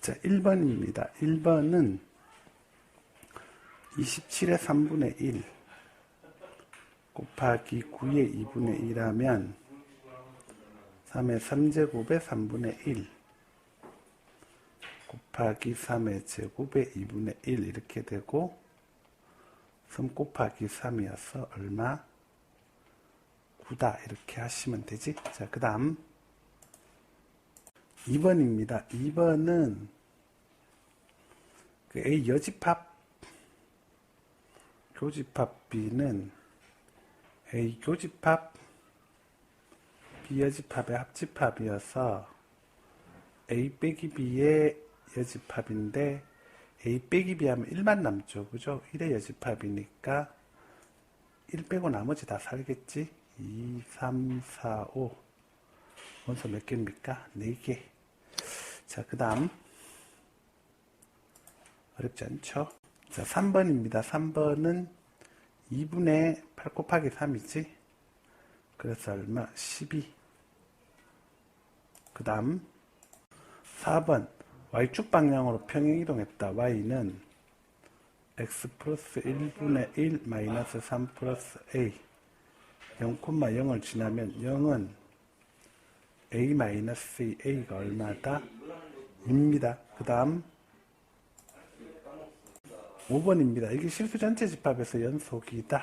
자, 1번입니다. 1번은 27의 3분의 1 곱하기 9의 2분의 1 하면 3의 3제곱의 3분의 1 곱하기 3의 제곱의 2분의 1 이렇게 되고 3 곱하기 3이어서 얼마? 9다 이렇게 하시면 되지. 자, 그 다음 2번입니다. 2번은 그 A 여집합 교집합 B는 A 교집합 B 여집합의 합집합이어서 A 빼기 B의 여집합인데 A 빼기 B 하면 1만 남죠. 그죠? 1의 여집합이니까 1 빼고 나머지 다 살겠지? 2, 3, 4, 5 원소 몇 개입니까? 4개. 자, 그 다음 어렵지 않죠? 자, 3번입니다. 3번은 2분의 8 곱하기 3이지? 그래서 얼마? 12. 그 다음 4번 Y축 방향으로 평행이동했다. Y는 X 플러스 1분의 1 마이너스 3 플러스 A 0,0을 지나면 0은 A 마이너스 A가 얼마다? 입니다. 그 다음 5번입니다. 이게 실수 전체 집합에서 연속이다.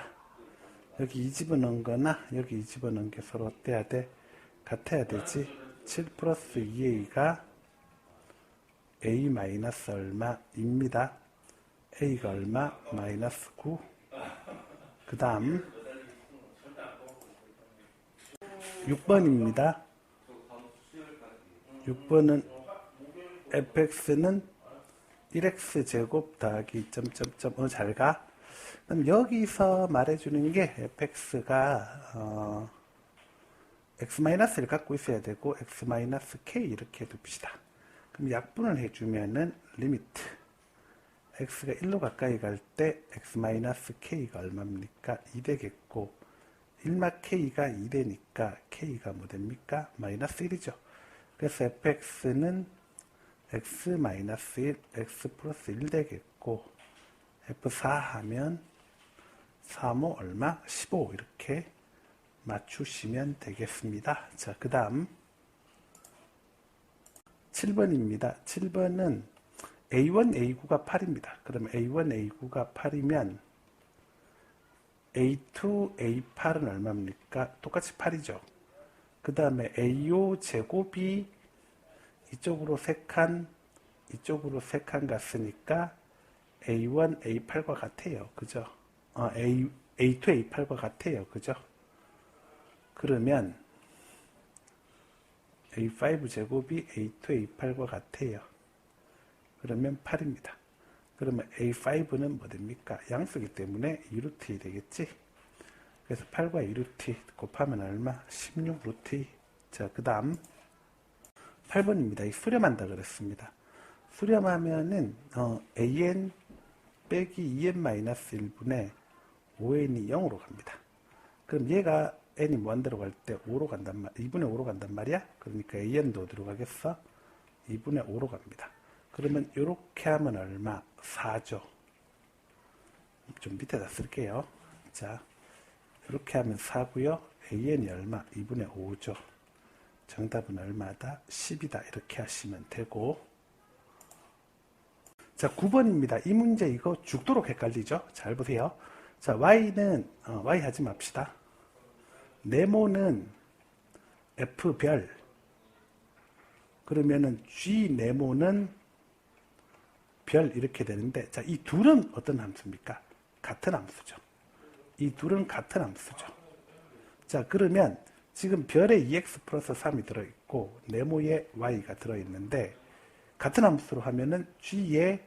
여기 2 집어넣은 거나 여기 2 집어넣은 게 서로 어때야 돼? 같아야 되지. 7 플러스 2A가 A 마이너스 얼마입니다. A가 얼마? 마이너스 9. 그 다음 6번입니다. 6번은 fx는 1x제곱 더하기 점점점 잘 가? 그럼 여기서 말해주는 게 fx가 x-를 갖고 있어야 되고 x-k 이렇게 둡시다. 그럼 약분을 해주면은 리미트 x가 1로 가까이 갈 때 x-k가 얼마입니까? 2 되겠고 1-k가 2 되니까 k가 뭐 됩니까? 마이너스 1이죠. 그래서 fx는 x-1, x 플러스 1 되겠고 f4 하면 3호 얼마? 15 이렇게 맞추시면 되겠습니다. 자, 그 다음 7번입니다. 7번은 A1, A9가 8입니다. 그러면 A1, A9가 8이면 A2, A8은 얼마입니까? 똑같이 8이죠. 그 다음에 A5 제곱이 이쪽으로 3칸, 이쪽으로 3칸 갔으니까 A1, A8과 같아요. 그죠? A2, A8과 같아요. 그죠? 그러면 A5 제곱이 A2, A8과 같아요. 그러면 8입니다. 그러면 A5는 뭐 됩니까? 양수기 때문에 2루트 되겠지? 그래서 8과 2루트 곱하면 얼마? 16루트. 자, 그 다음 8번입니다. 수렴한다 그랬습니다. 수렴하면은 an 빼기 2n 마이너스 1분의 5n이 0으로 갑니다. 그럼 얘가 n이 무한대로 갈 때 5로 간단 말, 2분의 5로 간단 말이야. 그러니까 an도 어디로 가겠어? 2분의 5로 갑니다. 그러면 이렇게 하면 얼마? 4죠. 좀 밑에다 쓸게요. 자, 이렇게 하면 4고요. an이 얼마? 2분의 5죠. 정답은 얼마다? 10이다. 이렇게 하시면 되고. 자, 9번입니다. 이 문제 이거 죽도록 헷갈리죠? 잘 보세요. 자, y는 y 하지 맙시다. 네모는 f별. 그러면은 g 네모는 별 이렇게 되는데, 자, 이 둘은 어떤 함수입니까? 같은 함수죠. 이 둘은 같은 함수죠. 자, 그러면 지금 별에 2x 플러스 3이 들어있고 네모에 y가 들어있는데 같은 함수로 하면은 g의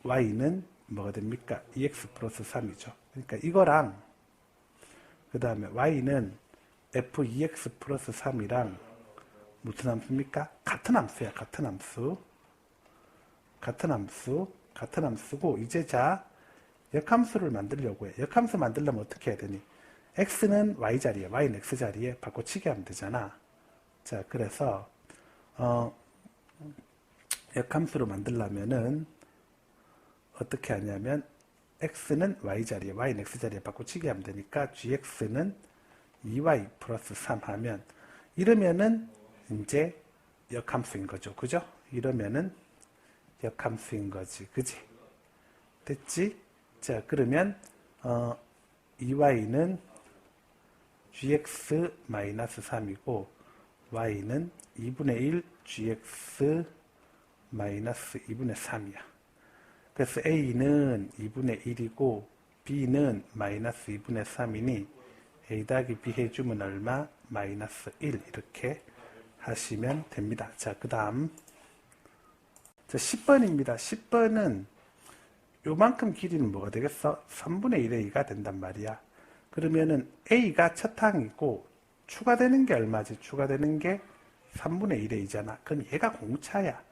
y는 뭐가 됩니까? 2x 플러스 3이죠. 그러니까 이거랑 그 다음에 y는 f2x 플러스 3이랑 무슨 함수입니까? 같은 함수야. 같은 함수. 같은 함수고 이제 자 역함수를 만들려고 해. 역함수 만들려면 어떻게 해야 되니? x는 y자리에, y는 x자리에 바꿔치기 하면 되잖아. 자, 그래서 역함수로 만들려면은 어떻게 하냐면 x는 y자리에 y는 x자리에 바꾸치기 하면 되니까 gx는 2y 플러스 3 하면 이러면은 이제 역함수인 거죠. 그죠? 이러면은 역함수인 거지. 그지? 됐지? 자, 그러면 2y는 gx 마이너스 3이고 y는 2분의 1 gx 마이너스 2분의 3이야. 그래서 a는 2분의 1이고 b는 마이너스 2분의 3이니 a 더하기 b 해주면 얼마? 마이너스 1 이렇게 하시면 됩니다. 자, 그 다음 10번입니다. 10번은 요만큼 길이는 뭐가 되겠어? 3분의 1의 2가 된단 말이야. 그러면은 a가 첫 항이고 추가되는 게 얼마지? 추가되는 게 3분의 1의 2잖아. 그럼 얘가 공차야.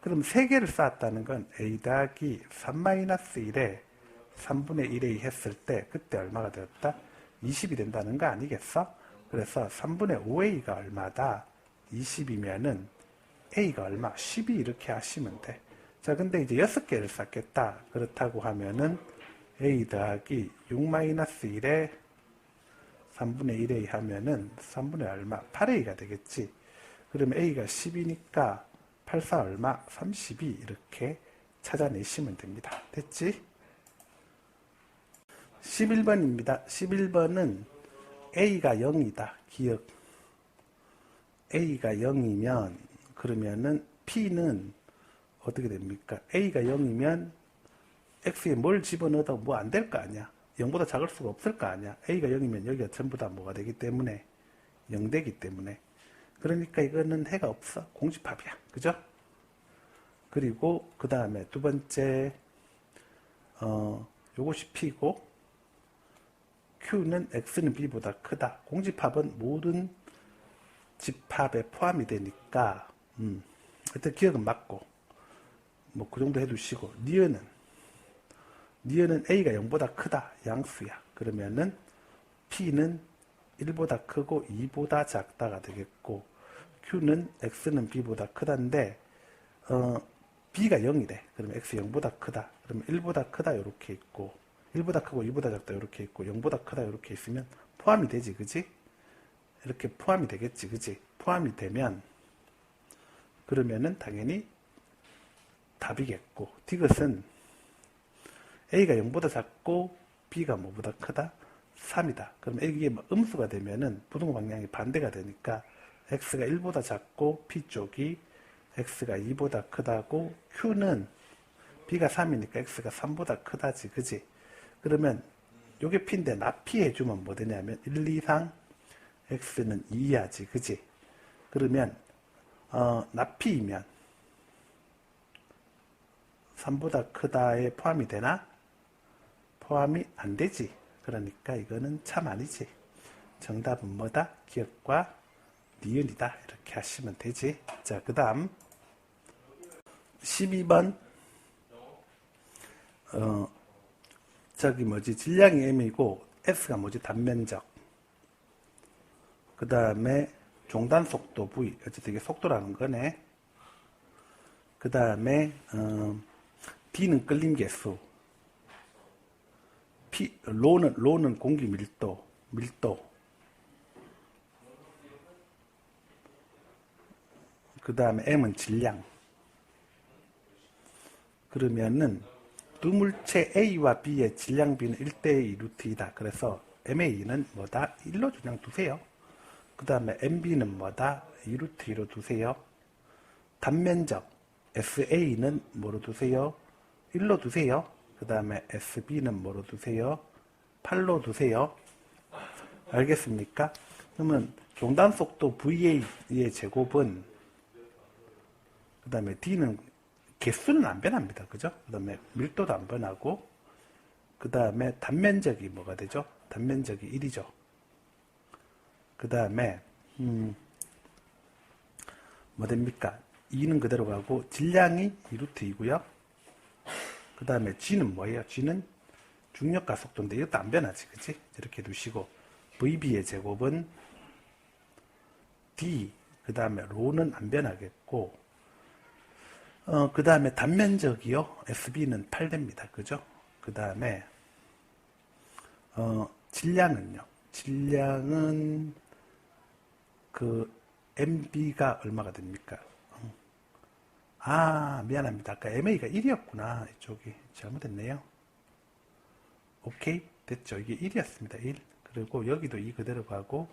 그럼 3개를 쌓았다는 건 a 더하기 3-1에 3분의 1의 2 했을 때 그때 얼마가 되었다? 20이 된다는 거 아니겠어? 그래서 3분의 5의 2가 얼마다? 20이면은 a가 얼마? 12 이렇게 하시면 돼. 자, 근데 이제 6개를 쌓겠다. 그렇다고 하면은 a 더하기 6-1에 3분의 1a 하면은 3분의 얼마? 8a가 되겠지. 그러면 a가 10이니까 8, 4 얼마? 32 이렇게 찾아내시면 됩니다. 됐지? 11번입니다. 11번은 a가 0이다. 기억. a가 0이면 그러면은 p는 어떻게 됩니까? a가 0이면 x에 뭘 집어넣어도 뭐 안 될 거 아니야. 0보다 작을 수가 없을 거 아니야. a가 0이면 여기가 전부 다 뭐가 되기 때문에 0 되기 때문에 그러니까 이거는 해가 없어. 공집합이야. 그죠? 그리고 그 다음에 두 번째 요것이 p고 q는 x는 b보다 크다. 공집합은 모든 집합에 포함이 되니까 일단 기억은 맞고 뭐 그 정도 해두시고 니은은 a가 0보다 크다. 양수야. 그러면은 p는 1보다 크고 2보다 작다가 되겠고 q는 x는 b보다 크다인데 b가 0이래. 그러면 x 0보다 크다. 그러면 1보다 크다 이렇게 있고 1보다 크고 2보다 작다 이렇게 있고 0보다 크다 이렇게 있으면 포함이 되지. 그지? 이렇게 포함이 되겠지. 그지? 포함이 되면 그러면은 당연히 답이겠고 디귿은 a가 0보다 작고 b가 뭐보다 크다? 3이다. 그럼 이게 음수가 되면은 부등호 방향이 반대가 되니까 x가 1보다 작고 p 쪽이 x가 2보다 크다고 q는 b가 3이니까 x가 3보다 크다지. 그지? 그러면 요게 p인데 납피 해주면 뭐 되냐면 1, 2, 3 x는 2야지. 그지? 그러면 납피이면 3보다 크다에 포함이 되나? 포함이 안 되지. 그러니까 이거는 참 아니지. 정답은 뭐다? 기억과 니은이다. 이렇게 하시면 되지. 자, 그 다음 12번 저기 뭐지? 질량이 m이고 s가 뭐지? 단면적. 그 다음에 종단 속도 v. 어쨌든 이게 속도라는 거네. 그 다음에 d는 끌림 개수. 로는 공기 밀도. 그 다음에 m은 질량. 그러면은 두 물체 A와 B의 질량 B는 1대2 루트 2다. 그래서 MA는 뭐다? 1로 그냥 두세요. 그 다음에 MB는 뭐다? 2루트 2로 두세요. 단면적 SA는 뭐로 두세요? 1로 두세요. 그 다음에 SB는 뭐로 두세요? 8로 두세요. 알겠습니까? 그러면 종단 속도 VA의 제곱은 그 다음에 D는 개수는 안 변합니다. 그죠? 그 다음에 밀도도 안 변하고 그 다음에 단면적이 뭐가 되죠? 단면적이 1이죠. 그 다음에 뭐 됩니까? 2는 그대로 가고 질량이 2루트 2고요. 그 다음에 G는 뭐예요? G는 중력과 속도인데 이것도 안 변하지. 그치? 이렇게 두시고 VB의 제곱은 D 그 다음에 로는 안 변하겠고 그 다음에 단면적이요. SB는 8됩니다. 그죠? 그 다음에, 질량은요. 질량은 그 MB가 얼마가 됩니까? 미안합니다. 아까 MA가 1이었구나. 이쪽이. 잘못했네요. 오케이. 됐죠. 이게 1이었습니다. 1. 그리고 여기도 2 그대로 가고,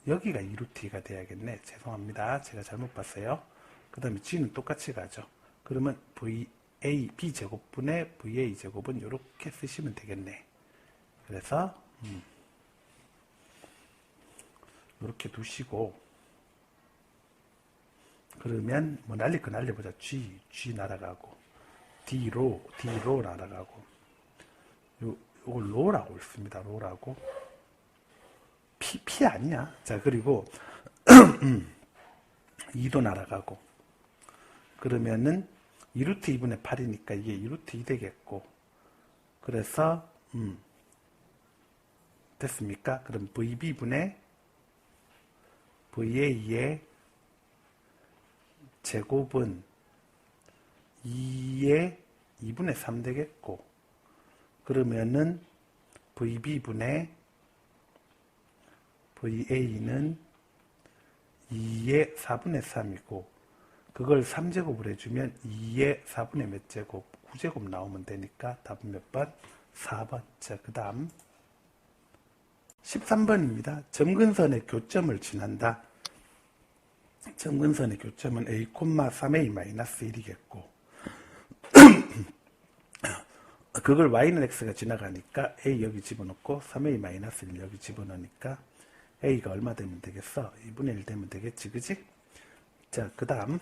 여기가 2루트가 돼야겠네. 죄송합니다. 제가 잘못 봤어요. 그 다음에 G는 똑같이 가죠. 그러면 VA, B제곱분의 VA 제곱은 이렇게 쓰시면 되겠네. 그래서, 이렇게 두시고, 그러면 뭐 날릴 거 날려보자. G 날아가고, D로 날아가고, 요걸 로라고 있습니다. 로라고. P 아니야. 자, 그리고 2도 날아가고. 그러면은 2루트 2분의 8이니까 이게 2루트 2 되겠고. 그래서 됐습니까? 그럼 VB분의 VA의 제곱은 2의 2분의 3 되겠고. 그러면은 VB분의 VA는 2의 4분의 3이고, 그걸 3제곱을 해주면 2의 4분의 몇 제곱? 9제곱 나오면 되니까 답은 몇 번? 4번. 자, 그 다음 13번입니다. 점근선의 교점을 지난다. 점근선의 교점은 A, 3A-1이겠고, 그걸 Y는 X가 지나가니까 A 여기 집어넣고 3A-1을 여기 집어넣으니까 A가 얼마 되면 되겠어? 2분의 1 되면 되겠지, 그지? 자, 그 다음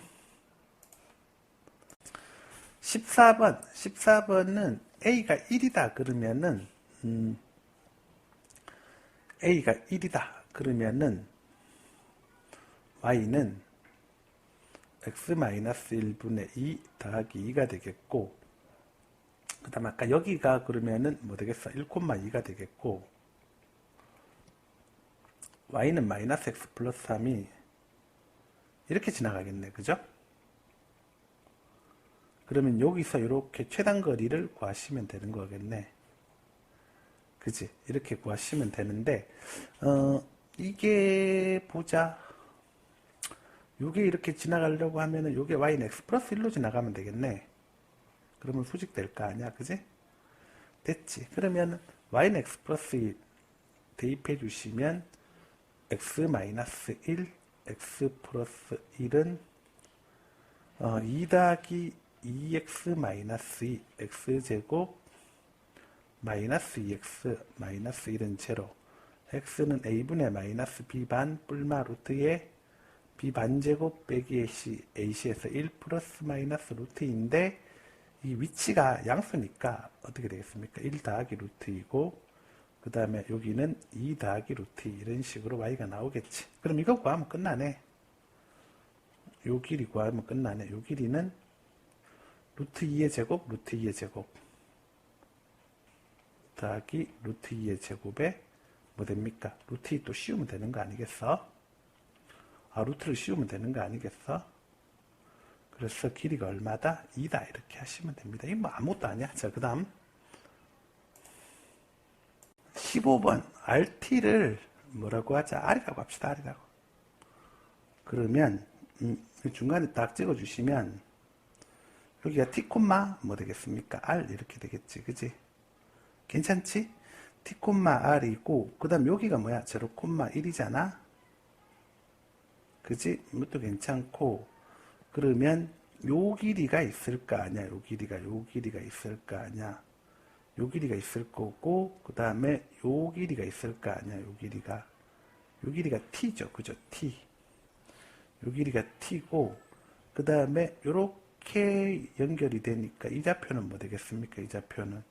14번. 14번은 A가 1이다 그러면은 A가 1이다 그러면은 Y는 X-1분의 2 더하기 2가 되겠고, 그 다음 아까 여기가 그러면은 뭐 되겠어? 1,2가 되겠고, Y는 마이너스 X 플러스 3이 이렇게 지나가겠네. 그죠? 그러면 여기서 이렇게 최단 거리를 구하시면 되는 거겠네. 그지? 이렇게 구하시면 되는데, 이게 보자. 요게 이렇게 지나가려고 하면은 요게 Y는 X 플러스 1로 지나가면 되겠네. 그러면 수직될 거 아니야. 그지? 됐지. 그러면 Y는 X 플러스 1 대입해 주시면 X 마이너스 1, X 플러스 1은 2 더하기 2X 마이너스 2, X제곱 마이너스 2X 마이너스 1은 제로. X는 A분의 마이너스 B반 뿔마 루트에 B반제곱 빼기 AC에서 1 플러스 마이너스 루트인데, 이 위치가 양수니까 어떻게 되겠습니까? 1 더하기 루트이고, 그 다음에 여기는 2 더하기 루트, 이런 식으로 Y가 나오겠지. 그럼 이거 구하면 끝나네. 요 길이 구하면 끝나네. 요 길이는 루트 2의 제곱, 루트 2의 제곱 더하기 루트 2의 제곱에 뭐 됩니까? 루트 2 또 씌우면 되는 거 아니겠어? 루트를 씌우면 되는 거 아니겠어? 그래서 길이가 얼마다? 2다. 이렇게 하시면 됩니다. 이거 뭐 아무것도 아니야. 자, 그 다음 15번. RT를 뭐라고 하자? R이라고 합시다. R이라고. 그러면 중간에 딱 찍어주시면 여기가 T, 뭐 되겠습니까? R 이렇게 되겠지. 그지? 괜찮지? T, R이고, 그 다음 여기가 뭐야? 0, 1이잖아? 그지? 이것도 괜찮고, 그러면 요 길이가 있을 거 아니야? 요 길이가 있을 거 아니야? 요 길이가 있을 거고, 그 다음에 요 길이가 있을 거 아니야? 요 길이가 T죠. 그죠? T. 요 길이가 T고, 그 다음에 요렇게 연결이 되니까 이 좌표는 뭐 되겠습니까? 이 좌표는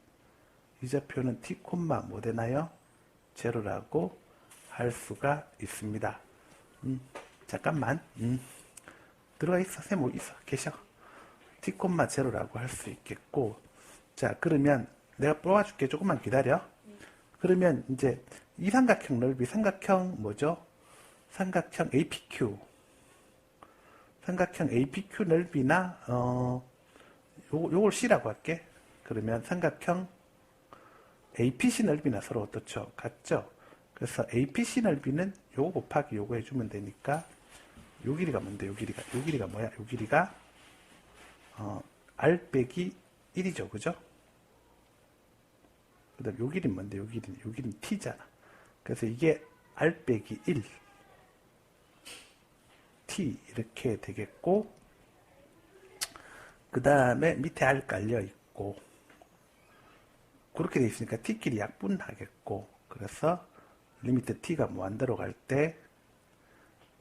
T, 뭐 되나요? 제로라고 할 수가 있습니다. 잠깐만. 들어가 있어. 세모 있어. 계셔. T, 제로라고 할 수 있겠고. 자, 그러면 내가 뽑아줄게. 조금만 기다려. 그러면 이제 이 삼각형 넓이, 삼각형 뭐죠? 삼각형 APQ 넓이나 요걸 C라고 할게. 그러면 삼각형 APC 넓이나 서로 어떻죠? 같죠? 그래서 APC 넓이는 요거 곱하기 요거 해주면 되니까 요 길이가 뭔데? 요 길이가 뭐야? 요 길이가 R 빼기 1이죠. 그죠? 그 다음 요 길이는 뭔데? 요 길이는 T잖아. 그래서 이게 R 빼기 1 T 이렇게 되겠고, 그 다음에 밑에 R 깔려 있고, 그렇게 돼 있으니까 T끼리 약분하겠고, 그래서 리미트 T가 무한대로 갈 때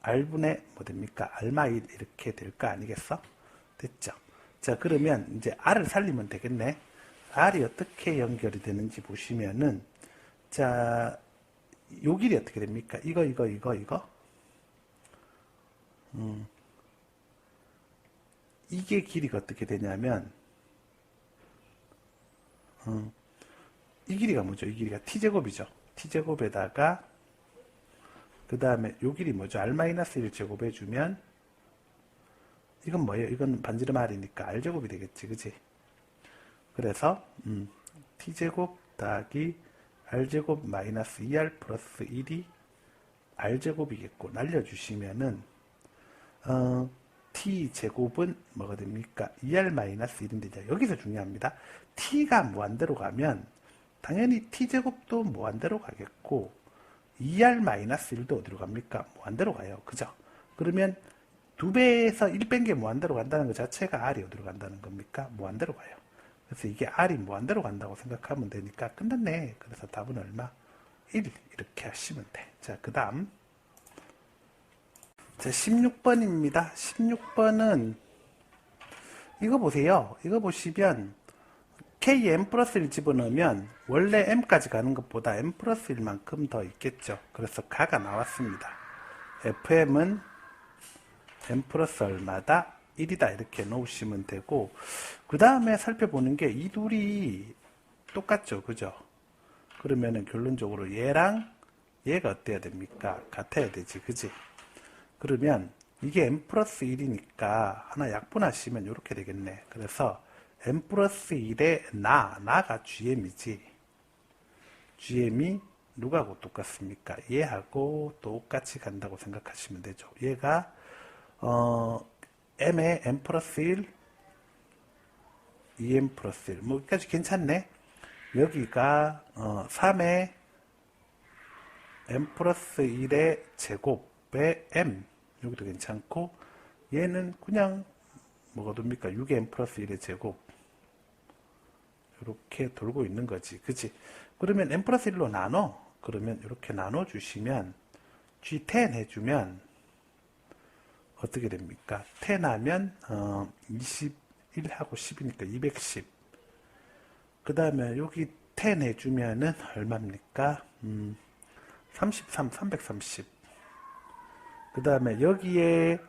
R분의 뭐 됩니까? R-1 이렇게 될 거 아니겠어? 됐죠? 자, 그러면 이제 R을 살리면 되겠네. R이 어떻게 연결이 되는지 보시면은, 자, 요 길이 어떻게 됩니까? 이거. 이게 길이가 어떻게 되냐면, 이 길이가 뭐죠? 이 길이가 t제곱이죠. t제곱에다가 그 다음에 요 길이 뭐죠? r-1 제곱 해주면 이건 뭐예요? 이건 반지름 r이니까 r제곱이 되겠지. 그치? 그래서 t제곱 더하기 r제곱 마이너스 2r 플러스 1이 r제곱이겠고, 날려주시면은 t제곱은 뭐가 됩니까? 2r-1인데 여기서 중요합니다. t가 무한대로 가면 당연히 t제곱도 무한대로 가겠고 2r-1도 어디로 갑니까? 무한대로 가요. 그죠? 그러면 2배에서 1 뺀 게 무한대로 간다는 것 자체가 r이 어디로 간다는 겁니까? 무한대로 가요. 그래서 이게 r이 무한대로 간다고 생각하면 되니까 끝났네. 그래서 답은 얼마? 1 이렇게 하시면 돼. 자, 그 다음 자, 16번입니다. 16번은 이거 보세요. 이거 보시면 Km 플러스 1 집어넣으면 원래 M까지 가는 것보다 M 플러스 1만큼 더 있겠죠. 그래서 가가 나왔습니다. FM은 M 플러스 얼마다? 1이다 이렇게 놓으시면 되고, 그 다음에 살펴보는 게 이 둘이 똑같죠. 그죠? 그러면은 결론적으로 얘랑 얘가 어때야 됩니까? 같아야 되지. 그지? 그러면 이게 m 플러스 1이니까 하나 약분하시면 이렇게 되겠네. 그래서 m 플러스 1의 나가 GM이지. GM이 누구하고 똑같습니까? 얘하고 똑같이 간다고 생각하시면 되죠. 얘가 m의 m 플러스 1, 2m 플러스 1. 뭐 여기까지 괜찮네. 여기가 3의 m 플러스 1의 제곱의 m, 여기도 괜찮고, 얘는 그냥 뭐가 됩니까? 6의 m 플러스 1의 제곱, 이렇게 돌고 있는 거지. 그치? 그러면 m 플러스 1로 나눠. 그러면 이렇게 나눠주시면 G10 해주면 어떻게 됩니까? 10 하면 21하고 10이니까 210. 그 다음에 여기 10 해주면은 얼마입니까? 33, 330. 그 다음에 여기에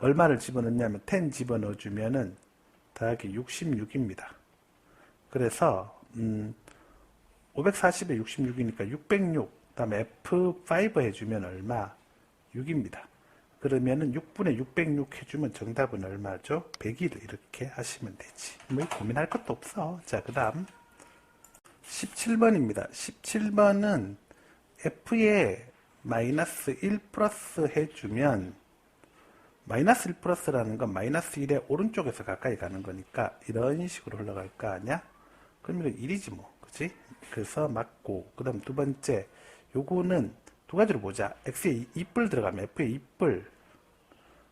얼마를 집어넣냐면 10 집어넣어주면은 더하기 66입니다. 그래서 540에 66이니까 606. 그 다음에 F5 해주면 얼마? 6입니다. 그러면은 6분의 606 해주면 정답은 얼마죠? 101 이렇게 하시면 되지. 뭐 고민할 것도 없어. 자, 그 다음 17번입니다. 17번은 F에 마이너스 1 플러스 해주면, 마이너스 1 플러스라는 건 마이너스 1의 오른쪽에서 가까이 가는 거니까 이런 식으로 흘러갈 거 아니야? 그럼 이거 1이지 뭐. 그치? 그래서 맞고, 그 다음 두 번째, 요거는 두 가지로 보자. X에 2뿔 들어가면 F에 2뿔,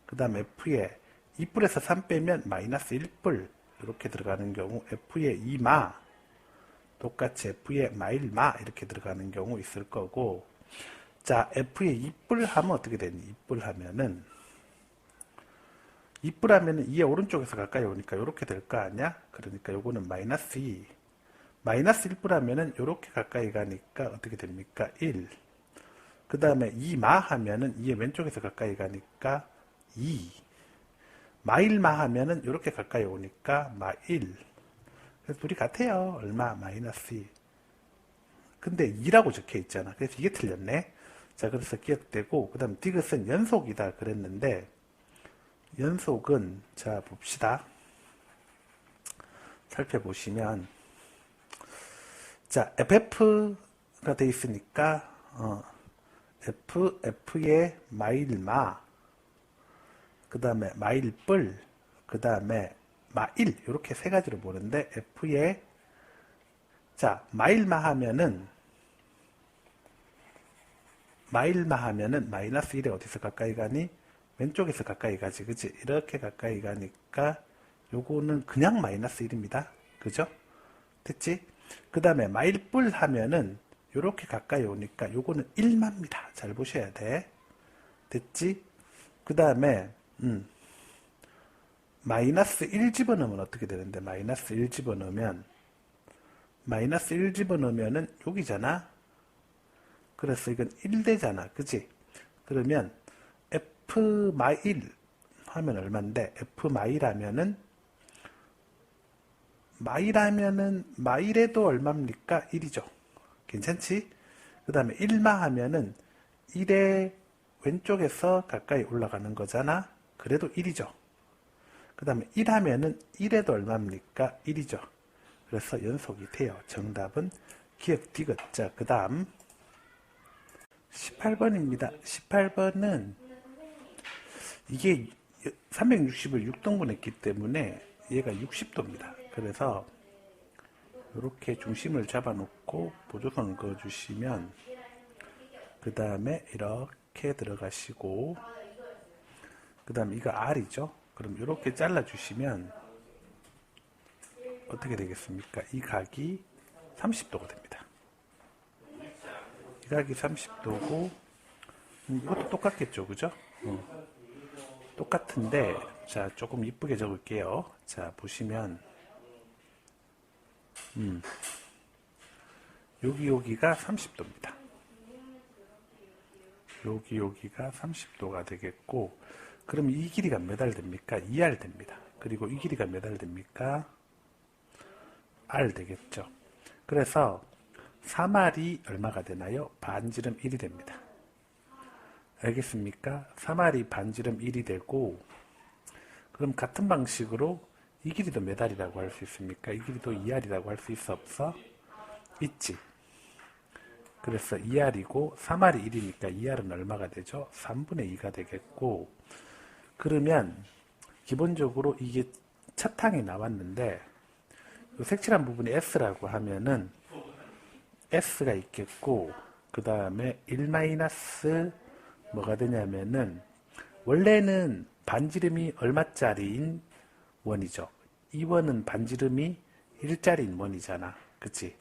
그 다음 F에 2뿔에서 3 빼면 마이너스 1뿔 이렇게 들어가는 경우, F에 2마 똑같이 F에 마일마 이렇게 들어가는 경우 있을 거고, 자, F에 2뿔 하면 어떻게 되니? 2뿔 하면은 2뿔 하면은 2의 오른쪽에서 가까이 오니까 이렇게 될 거 아니야? 그러니까 요거는 마이너스 2. 마이너스 1뿔 하면은 이렇게 가까이 가니까 어떻게 됩니까? 1. 그 다음에 2마 하면은 2의 왼쪽에서 가까이 가니까 2. 마일마 하면은 이렇게 가까이 오니까 마 1. 그래서 둘이 같아요. 얼마? 마이너스 2. 근데 2라고 적혀 있잖아. 그래서 이게 틀렸네. 자, 그래서 기억되고, 그 다음 디귿은 연속이다 그랬는데, 연속은, 자, 봅시다. 살펴보시면, 자, FF가 돼 있으니까, F의 마일마, 그 다음에 마일뿔, 그 다음에 마일, 이렇게 세 가지로 보는데, F의, 자, 마일마 하면은 마이너스 1에 어디서 가까이 가니? 왼쪽에서 가까이 가지, 그치? 이렇게 가까이 가니까, 요거는 그냥 마이너스 1입니다. 그죠? 됐지? 그 다음에 마일뿔 하면은, 요렇게 가까이 오니까, 요거는 1마입니다. 잘 보셔야 돼. 됐지? 그 다음에, 마이너스 1 집어넣으면 어떻게 되는데, 마이너스 1 집어넣으면은 여기잖아? 그래서 이건 1대잖아. 그치? 그러면, F 마일 하면 얼만데, F 마일하면은, 마일에도 얼마입니까? 1이죠. 괜찮지? 그 다음에 1마 하면은 1의 왼쪽에서 가까이 올라가는 거잖아. 그래도 1이죠. 그 다음에 1 하면은 1에도 얼마입니까? 1이죠. 그래서 연속이 돼요. 정답은 기억 디귿. 자, 그 다음 18번입니다. 18번은 이게 360을 6등분 했기 때문에 얘가 60도입니다. 그래서 이렇게 중심을 잡아놓고 보조선을 그어주시면 그 다음에 이렇게 들어가시고 그 다음에 이거 R이죠. 그럼 이렇게 잘라주시면 어떻게 되겠습니까? 이 각이 30도가 됩니다. 이 각이 30도고 이것도 똑같겠죠. 그죠? 똑같은데 자 조금 이쁘게 적을게요. 자 보시면 여기가 30도입니다. 여기가 30도가 되겠고 그럼 이 길이가 몇 R 됩니까? 2R 됩니다. 그리고 이 길이가 몇 R 됩니까? R 되겠죠. 그래서 3R이 얼마가 되나요? 반지름 1이 됩니다. 알겠습니까? 3R이 반지름 1이 되고 그럼 같은 방식으로 이 길이도 몇 R이라고 할 수 있습니까? 이 길이도 2R이라고 할 수 있어 없어? 있지. 그래서 2R이고 3R이 1이니까 2R은 얼마가 되죠? 3분의 2가 되겠고 그러면 기본적으로 이게 첫 항이 나왔는데 색칠한 부분이 S라고 하면은 S가 있겠고 그 다음에 1 마이너스 뭐가 되냐면은 원래는 반지름이 얼마짜리인 원이죠. 이 원은 반지름이 1짜리인 원이잖아. 그치?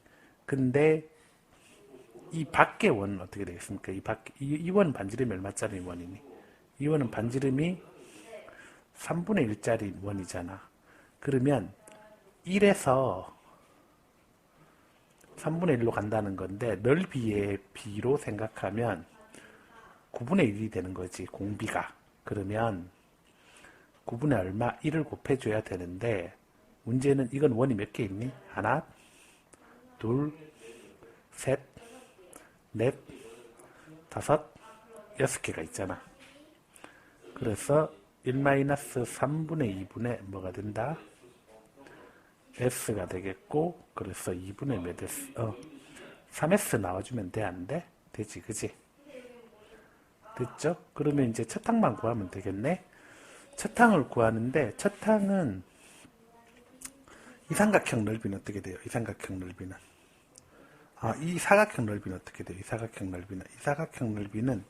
근데 이 밖의 원은 어떻게 되겠습니까? 이 원은 반지름이 얼마짜리 원이니? 이 원은 반지름이 3분의 1짜리 원이잖아. 그러면 1에서 3분의 1로 간다는 건데 넓이의 비로 생각하면 9분의 1이 되는 거지. 공비가. 그러면 9분의 얼마? 1을 곱해줘야 되는데 문제는 이건 원이 몇 개 있니? 하나, 둘, 셋, 넷, 다섯, 6개가 있잖아. 그래서 1-3분의 2분의 뭐가 된다? S가 되겠고 그래서 2분의 몇 S? 3S 나와주면 돼? 안 돼? 되지 그지? 됐죠? 그러면 이제 첫 항만 구하면 되겠네? 첫 항을 구하는데 첫 항은 이 삼각형 넓이는 어떻게 돼요? 이 삼각형 넓이는 이 사각형 넓이는 어떻게 돼요? 이 사각형 넓이는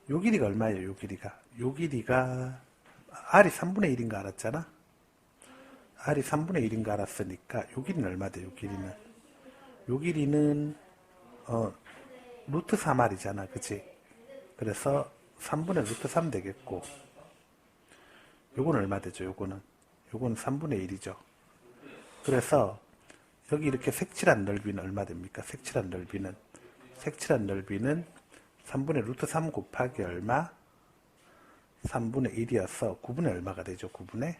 요 길이가 얼마예요? 요 길이가 R이 3분의 1인가 알았잖아? R이 3분의 1인가 알았으니까 요 길이는 얼마 돼요? 요 길이는 루트 3R이잖아. 그치? 그래서 3분의 루트 3 되겠고 요거는 얼마 되죠? 요거는 3분의 1이죠. 그래서 여기 이렇게 색칠한 넓이는 얼마 됩니까? 색칠한 넓이는 3분의 루트 3 곱하기 얼마? 3분의 1이어서 9분의 얼마가 되죠? 9분의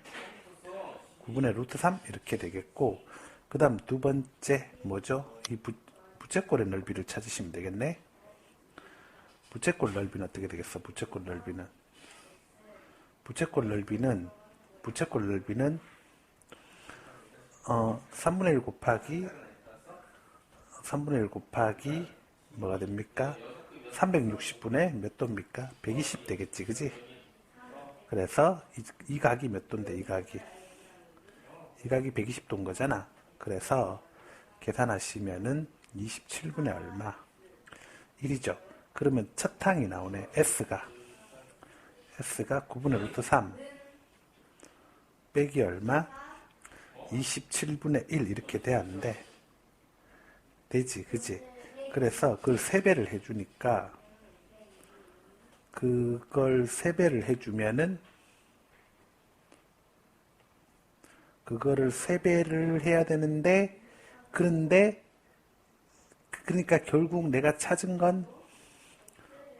루트 3 이렇게 되겠고 그 다음 두 번째 뭐죠? 이 부채꼴의 넓이를 찾으시면 되겠네. 부채꼴 넓이는 어떻게 되겠어? 부채꼴 넓이는 3분의 1 곱하기 뭐가 됩니까? 360분의 몇 도입니까? 120 되겠지, 그지? 그래서 이 각이 몇 도인데, 이 각이 120도인 거잖아. 그래서 계산하시면은 27분의 얼마? 1이죠. 그러면 첫 항이 나오네. S가 9분의 루트 3 빼기 얼마? 27분의 1 이렇게 돼야하는데 되지, 그지? 그래서 그걸 3배를 해주니까 그걸 3배를 해주면은 그거를 3배를 해야 되는데 그러니까 결국 내가 찾은 건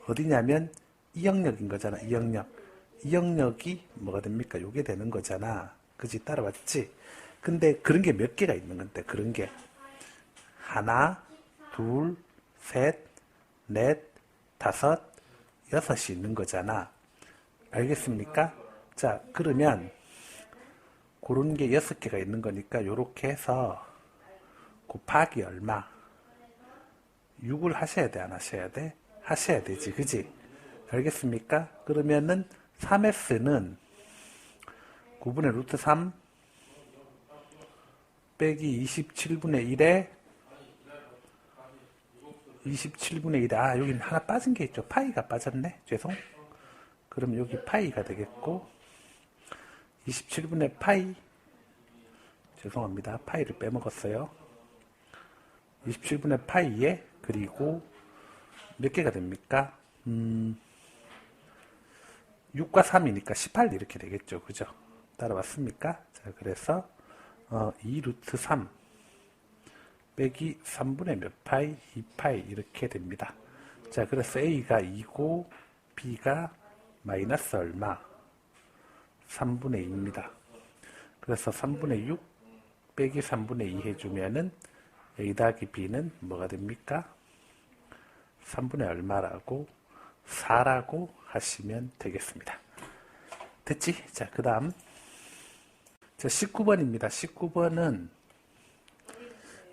어디냐면 이 영역인 거잖아. 이 영역이 뭐가 됩니까? 요게 되는 거잖아. 그지? 따라왔지? 근데 그런 게 몇 개가 있는 건데, 그런 게 하나, 둘, 셋, 넷, 다섯, 여섯이 있는 거잖아. 알겠습니까? 자, 그러면 그런 게 6개가 있는 거니까 요렇게 해서 곱하기 얼마? 6을 하셔야 돼, 안 하셔야 돼? 하셔야 되지, 그지? 알겠습니까? 그러면은 3S는 9분의 루트 3 빼기 27분의 1에 27분의 1에 여기 하나 빠진 게 있죠. 파이가 빠졌네. 죄송. 그럼 여기 파이가 되겠고 27분의 파이 죄송합니다. 파이를 빼먹었어요. 27분의 파이에 그리고 몇 개가 됩니까? 6과 3이니까 18 이렇게 되겠죠. 그죠? 따라왔습니까? 자, 그래서 2 루트 3 빼기 3분의 몇 파이? 2파이 이렇게 됩니다. 자, 그래서 A가 2고 B가 마이너스 얼마? 3분의 2입니다. 그래서 3분의 6 빼기 3분의 2 해주면은 A 더하기 B는 뭐가 됩니까? 3분의 얼마라고? 4라고 하시면 되겠습니다. 됐지? 자, 그 다음. 자, 19번입니다. 19번은,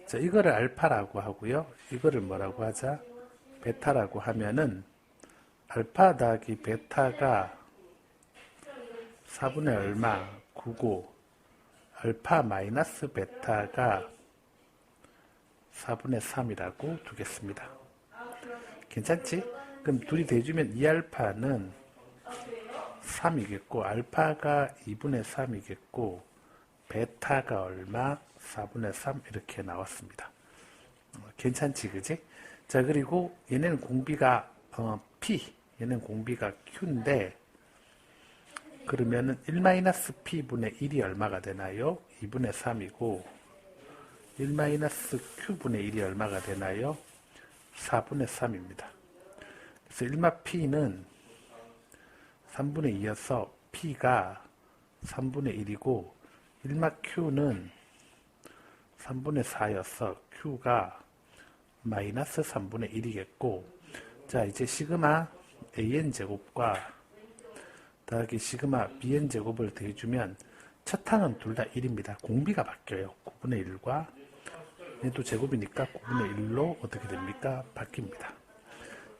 자, 이거를 알파라고 하고요. 이거를 뭐라고 하자? 베타라고 하면은, 알파 더하기 베타가 4분의 얼마? 9고, 알파 마이너스 베타가 4분의 3이라고 두겠습니다. 괜찮지? 그럼 둘이 대주면 2알파는 3이겠고 알파가 2분의 3이겠고 베타가 얼마? 4분의 3 이렇게 나왔습니다. 괜찮지, 그지? 자, 그리고 얘네는 공비가 P, 얘는 공비가 Q인데 그러면은 1-P분의 1이 얼마가 되나요? 2분의 3이고 1-Q분의 1이 얼마가 되나요? 4분의 3입니다. 그래서 1마 P는 3분의 2여서 P가 3분의 1이고 1마 Q는 3분의 4여서 Q가 마이너스 3분의 1이겠고 자, 이제 시그마 AN제곱과 더하기 시그마 BN제곱을 더해주면 첫 항은 둘 다 1입니다. 공비가 바뀌어요. 9분의 1과 얘도 제곱이니까 9분의 1로 어떻게 됩니까? 바뀝니다.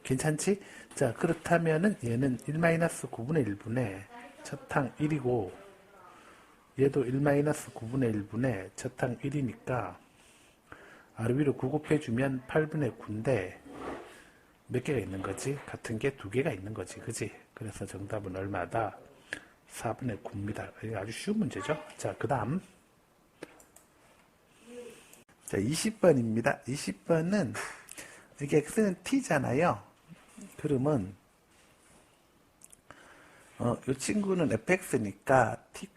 괜찮지? 자, 그렇다면은 얘는 1-9분의 1분의 첫 항 1이고 얘도 1-9분의 1분의 첫 항 1이니까 아래 위로 9 곱해주면 8분의 9인데 몇 개가 있는 거지? 같은 게 2개가 있는 거지. 그지? 그래서 정답은 얼마다? 4분의 9입니다. 이게 아주 쉬운 문제죠? 자, 그 다음. 자, 20번입니다. 20번은 이게 x는 t잖아요. 그러면 이 친구는 fx니까 t,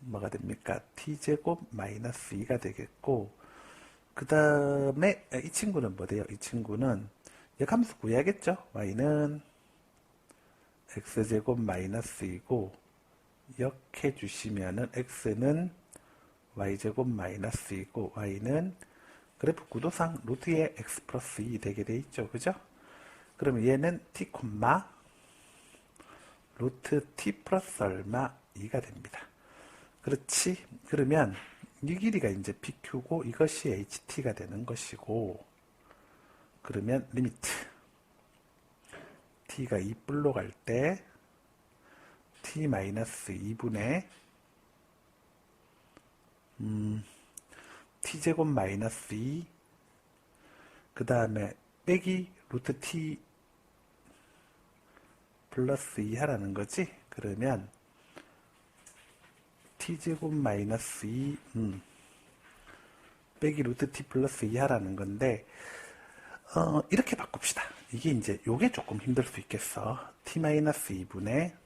뭐가 됩니까? t제곱 마이너스 2가 되겠고 그 다음에 이 친구는 뭐 돼요? 이 친구는 역함수 구해야겠죠? y는 x제곱 마이너스 2고 역해 주시면은 x는 y제곱 마이너스 2고 y는 그래프 구도상 루트의 x 플러스 2 되게 돼 있죠. 그죠? 그러면 얘는 t, 루트 t 플러스 얼마 2가 됩니다. 그렇지? 그러면 이 길이가 이제 PQ고 이것이 HT가 되는 것이고, 그러면 리미트 T가 2불로 갈 때 T-2분의 T제곱 마이너스 2, 그 다음에 빼기 루트 T 플러스 2 하라는 거지. 그러면 T제곱 마이너스 2 빼기 루트 T 플러스 2 하라는 건데, 이렇게 바꿉시다. 이게 이제 요게 조금 힘들 수 있겠어. T-2분의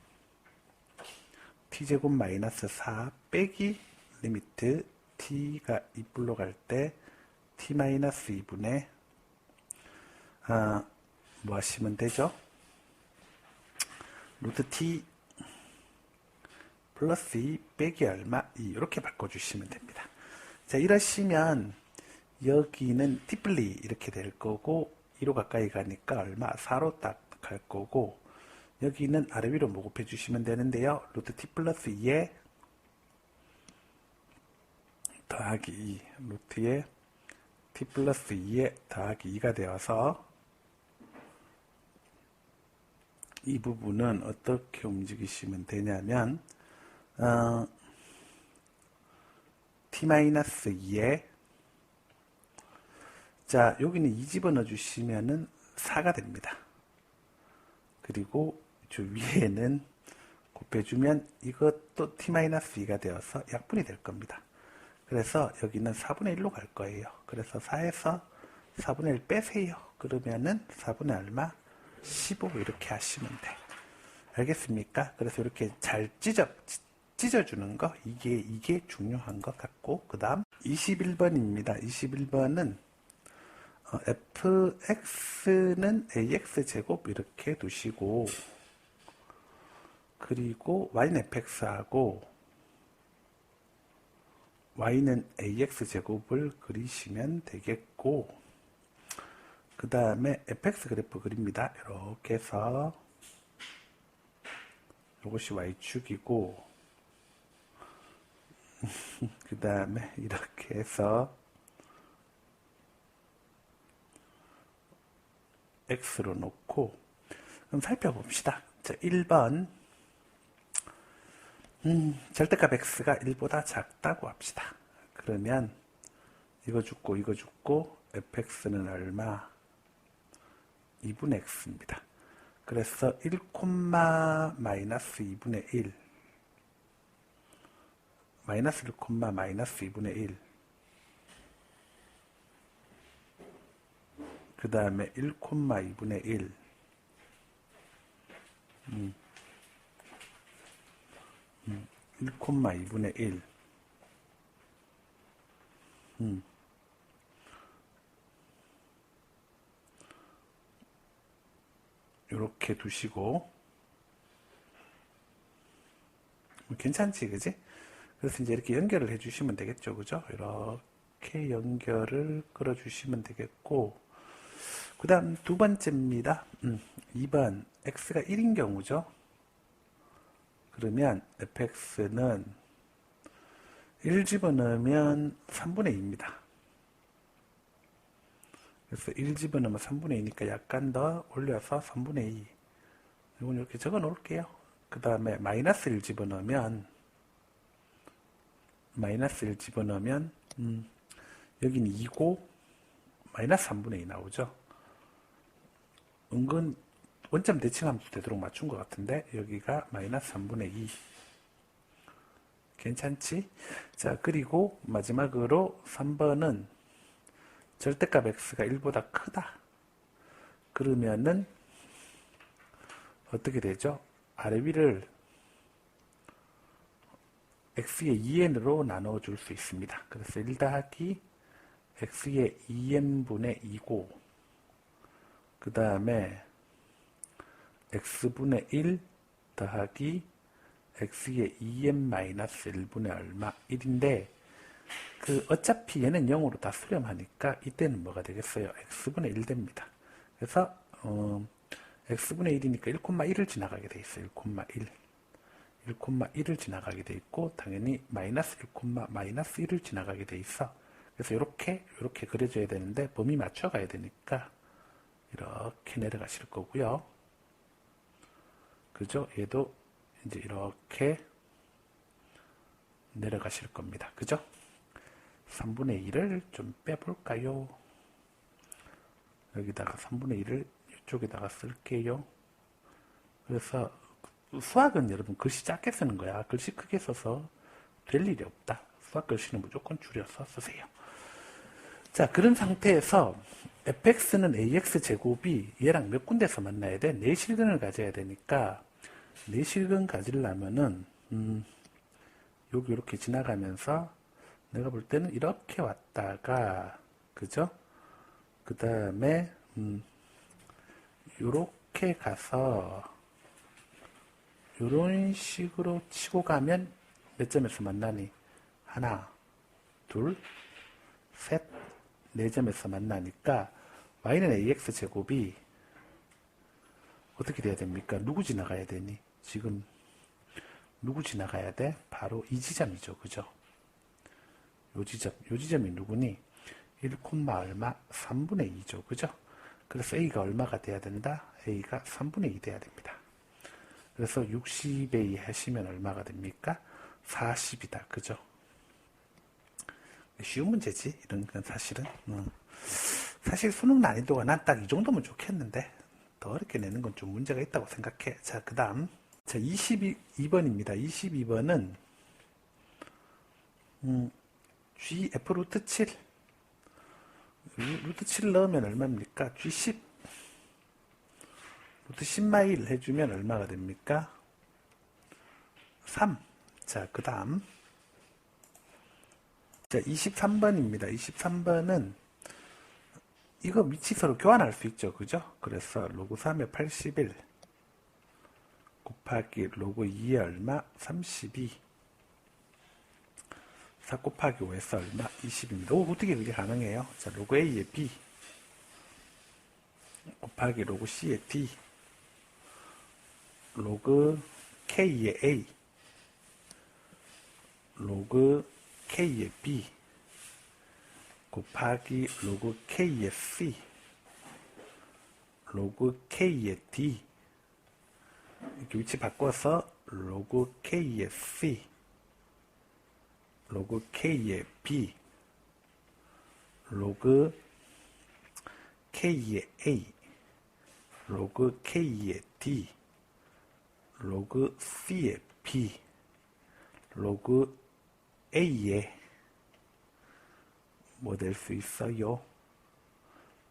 T제곱 마이너스 4 빼기 리미트 T가 2불로 갈 때 T-2분의 뭐 하시면 되죠? 루트 T 플러스 2 빼기 얼마? 2 이렇게 바꿔주시면 됩니다. 자, 이러시면 여기는 T플리 이렇게 될 거고 2로 가까이 가니까 얼마? 4로 딱 갈 거고, 여기는 아래 위로 모급해 주시면 되는데요. 루트 T 플러스 2에 더하기 2, 루트에 T 플러스 2에 더하기 2가 되어서 이 부분은 어떻게 움직이시면 되냐면 T-2에 자, 여기는 2 집어넣어 주시면은 4가 됩니다. 그리고 저 위에는 곱해주면 이것도 T-2가 되어서 약분이 될 겁니다. 그래서 여기는 4분의 1로 갈 거예요. 그래서 4에서 4분의 1 빼세요. 그러면은 4분의 얼마? 15 이렇게 하시면 돼. 알겠습니까? 그래서 이렇게 잘 찢어주는 거, 이게 중요한 것 같고, 그 다음 21번입니다. 21번은 fx는 ax제곱 이렇게 두시고, 그리고 y는 fx하고 y는 ax제곱을 그리시면 되겠고, 그 다음에 fx 그래프 그립니다. 이렇게 해서 이것이 y축이고, 그 다음에 이렇게 해서 x로 놓고, 그럼 살펴봅시다. 자, 1번 절대값 x가 1보다 작다고 합시다. 그러면 이거 죽고 fx는 얼마? 2분의 x입니다. 그래서 1, 마이너스 2분의 1 마이너스 1, 마이너스 2분의 1 그 다음에 1, 2분의 1 1, 2분의 1 이렇게 두시고, 괜찮지, 그지? 그래서 이제 이렇게 연결을 해주시면 되겠죠, 그죠? 이렇게 연결을 끌어주시면 되겠고, 그 다음 두 번째입니다. 2번 x가 1인 경우죠. 그러면 fx는 1 집어넣으면 3분의 2입니다. 그래서 1 집어넣으면 3분의 2니까 약간 더 올려서 3분의 2. 이건 이렇게 적어 놓을게요. 그 다음에 마이너스 1 집어넣으면 여기는 2고 마이너스 3분의 2 나오죠. 은근 원점 대칭함수 되도록 맞춘 것 같은데, 여기가 마이너스 3분의 2. 괜찮지? 자, 그리고 마지막으로 3번은 절대값 x가 1보다 크다. 그러면은 어떻게 되죠? 아래 위를 x의 2n으로 나눠줄 수 있습니다. 그래서 1 더하기 x의 2n분의 2고, 그 다음에 x분의 1 더하기 x의 2n-1분의 얼마? 1인데, 어차피 얘는 0으로 다 수렴하니까 이때는 뭐가 되겠어요? x분의 1 됩니다. 그래서 x분의 1이니까 1,1을 지나가게 돼 있어요. 1,1. 1,1을 지나가게 돼 있고 당연히 마이너스 1, 마이너스 1을 지나가게 돼 있어. 그래서 이렇게 그려줘야 되는데 범위 맞춰가야 되니까 이렇게 내려가실 거고요. 그죠? 얘도 이제 이렇게 내려가실 겁니다. 그죠? 3분의 1을 좀 빼볼까요? 여기다가 3분의 1을 이쪽에다가 쓸게요. 그래서 수학은 여러분 글씨 작게 쓰는 거야. 글씨 크게 써서 될 일이 없다. 수학 글씨는 무조건 줄여서 쓰세요. 자, 그런 상태에서 fx는 ax 제곱이 얘랑 몇 군데서 만나야 돼? 내실근을 가져야 되니까 내실근 가지려면은 여기 이렇게 지나가면서 내가 볼 때는 이렇게 왔다가 그죠? 그 다음에 요렇게 가서 요런 식으로 치고 가면 몇 점에서 만나니? 하나, 둘, 셋, 네 점에서 만나니까 y는 ax 제곱이 어떻게 돼야 됩니까? 누구 지나가야 되니? 지금 누구 지나가야 돼? 바로 이 지점이죠. 그죠? 요 지점이 누구니? 1, 얼마? 3분의 2죠. 그죠? 그래서 a가 얼마가 돼야 된다? a가 3분의 2 돼야 됩니다. 그래서 60a 하시면 얼마가 됩니까? 40이다. 그죠? 쉬운 문제지. 이런 건 사실은. 사실 수능 난이도가 난 딱 이 정도면 좋겠는데 더 어렵게 내는 건 좀 문제가 있다고 생각해. 자, 그 다음 자 22번입니다. 22번은 g f 루트 7 루트 7 넣으면 얼마입니까? g10 루트 10마일 해주면 얼마가 됩니까? 3. 자, 그 다음 자 23번입니다. 23번은 이거 미치서로 교환할 수 있죠. 그죠? 그래서 로그 3에 81 곱하기 로그 2에 얼마? 32 4 곱하기 5에서 얼마? 20입니다. 오, 어떻게 그게 가능해요? 자, 로그 A에 B 곱하기 로그 C에 D 로그 K에 A 로그 K에 B 곱하기 로그 K에 C 로그 K에 D 이렇게 위치 바꿔서 로그 K에 C 로그 K에 B 로그 K에 A 로그 K에 D 로그 C에 B 로그 A에 뭐 될 수 있어요?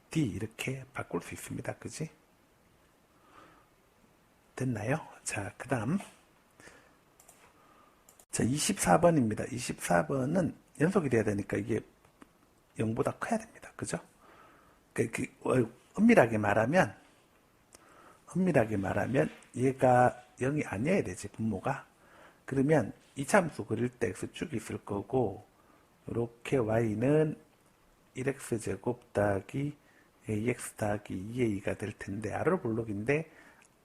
D 이렇게 바꿀 수 있습니다. 그지? 됐나요? 자, 그 다음 자 24번입니다. 24번은 연속이 돼야 되니까 이게 0보다 커야 됩니다. 그죠? 엄밀하게 말하면 얘가 0이 아니어야 되지, 분모가. 그러면 이참수 그릴 때 x축이 있을 거고 이렇게 y는 1x제곱 더하기 ax 더하기 2a가 될 텐데 아래로 블록인데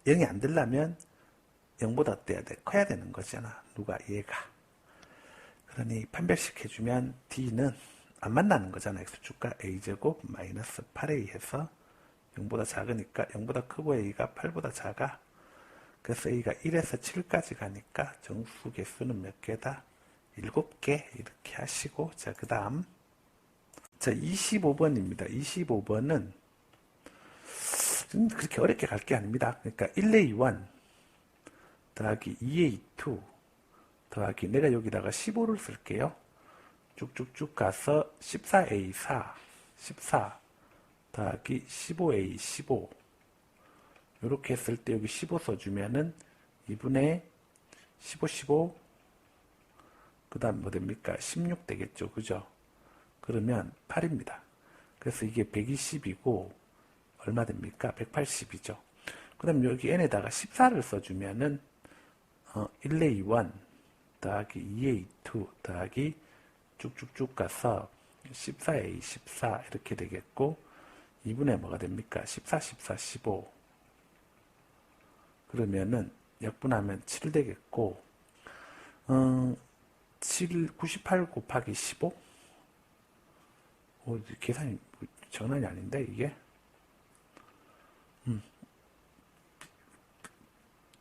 0이 안 되려면 0보다 어때야 돼? 커야 되는 거잖아. 누가? 얘가. 그러니 판별식 해주면 d는 안 만나는 거잖아. x축과 a제곱 마이너스 8a 해서 0보다 작으니까 0보다 크고 a가 8보다 작아. 그래서 a가 1에서 7까지 가니까 정수 개수는 몇 개다? 7개 이렇게 하시고 자, 그 다음 자 25번입니다. 25번은 그렇게 어렵게 갈 게 아닙니다. 그러니까 1a1 더하기 2a2 더하기 내가 여기다가 15를 쓸게요. 쭉쭉쭉 가서 14a4 14 더하기 15a15 이렇게 했을 때 여기 15 써주면은 2분의 15 그 다음 뭐 됩니까? 16 되겠죠. 그죠? 그러면 8입니다. 그래서 이게 120이고 얼마 됩니까? 180이죠. 그 다음 여기 n에다가 14를 써주면은 1a1 더하기 2a2 더하기 쭉쭉쭉 가서 14a 14 이렇게 되겠고 2분의 뭐가 됩니까? 14 14 15 그러면은 약분하면 7 되겠고 98 곱하기 15? 계산이 장난이 아닌데, 이게?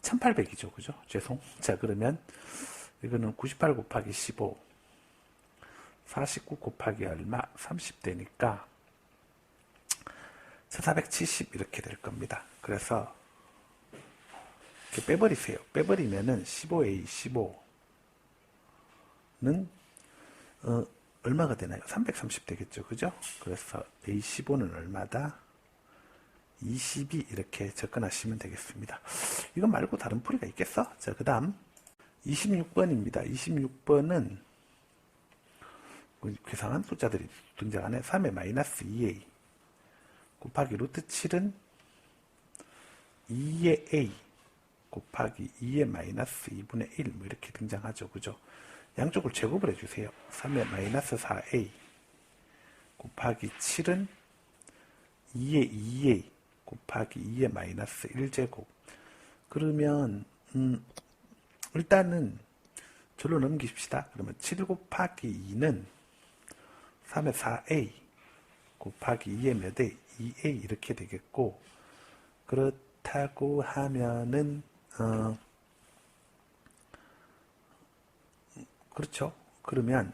1800이죠. 그죠? 죄송. 자, 그러면, 이거는 98 곱하기 15. 49 곱하기 얼마? 30대니까, 1470 이렇게 될 겁니다. 그래서, 이렇게 빼버리세요. 빼버리면은 15A 15는, 얼마가 되나요? 330 되겠죠. 그죠? 그래서 A15는 얼마다? 22 이렇게 접근하시면 되겠습니다. 이거 말고 다른 풀이가 있겠어? 자, 그 다음 26번입니다. 26번은 괴상한 숫자들이 등장하네. 3의 마이너스 2a 곱하기 루트 7은 2의 a 곱하기 2의 마이너스 2분의 1 뭐 이렇게 등장하죠. 그죠? 양쪽을 제곱을 해주세요. 3의 마이너스 4a 곱하기 7은 2의 2a 곱하기 2의 마이너스 1제곱. 그러면 일단은 절로 넘기십시다. 그러면 7 곱하기 2는 3의 4a 곱하기 2의 몇 a? 2a 이렇게 되겠고, 그렇다고 하면은 그렇죠. 그러면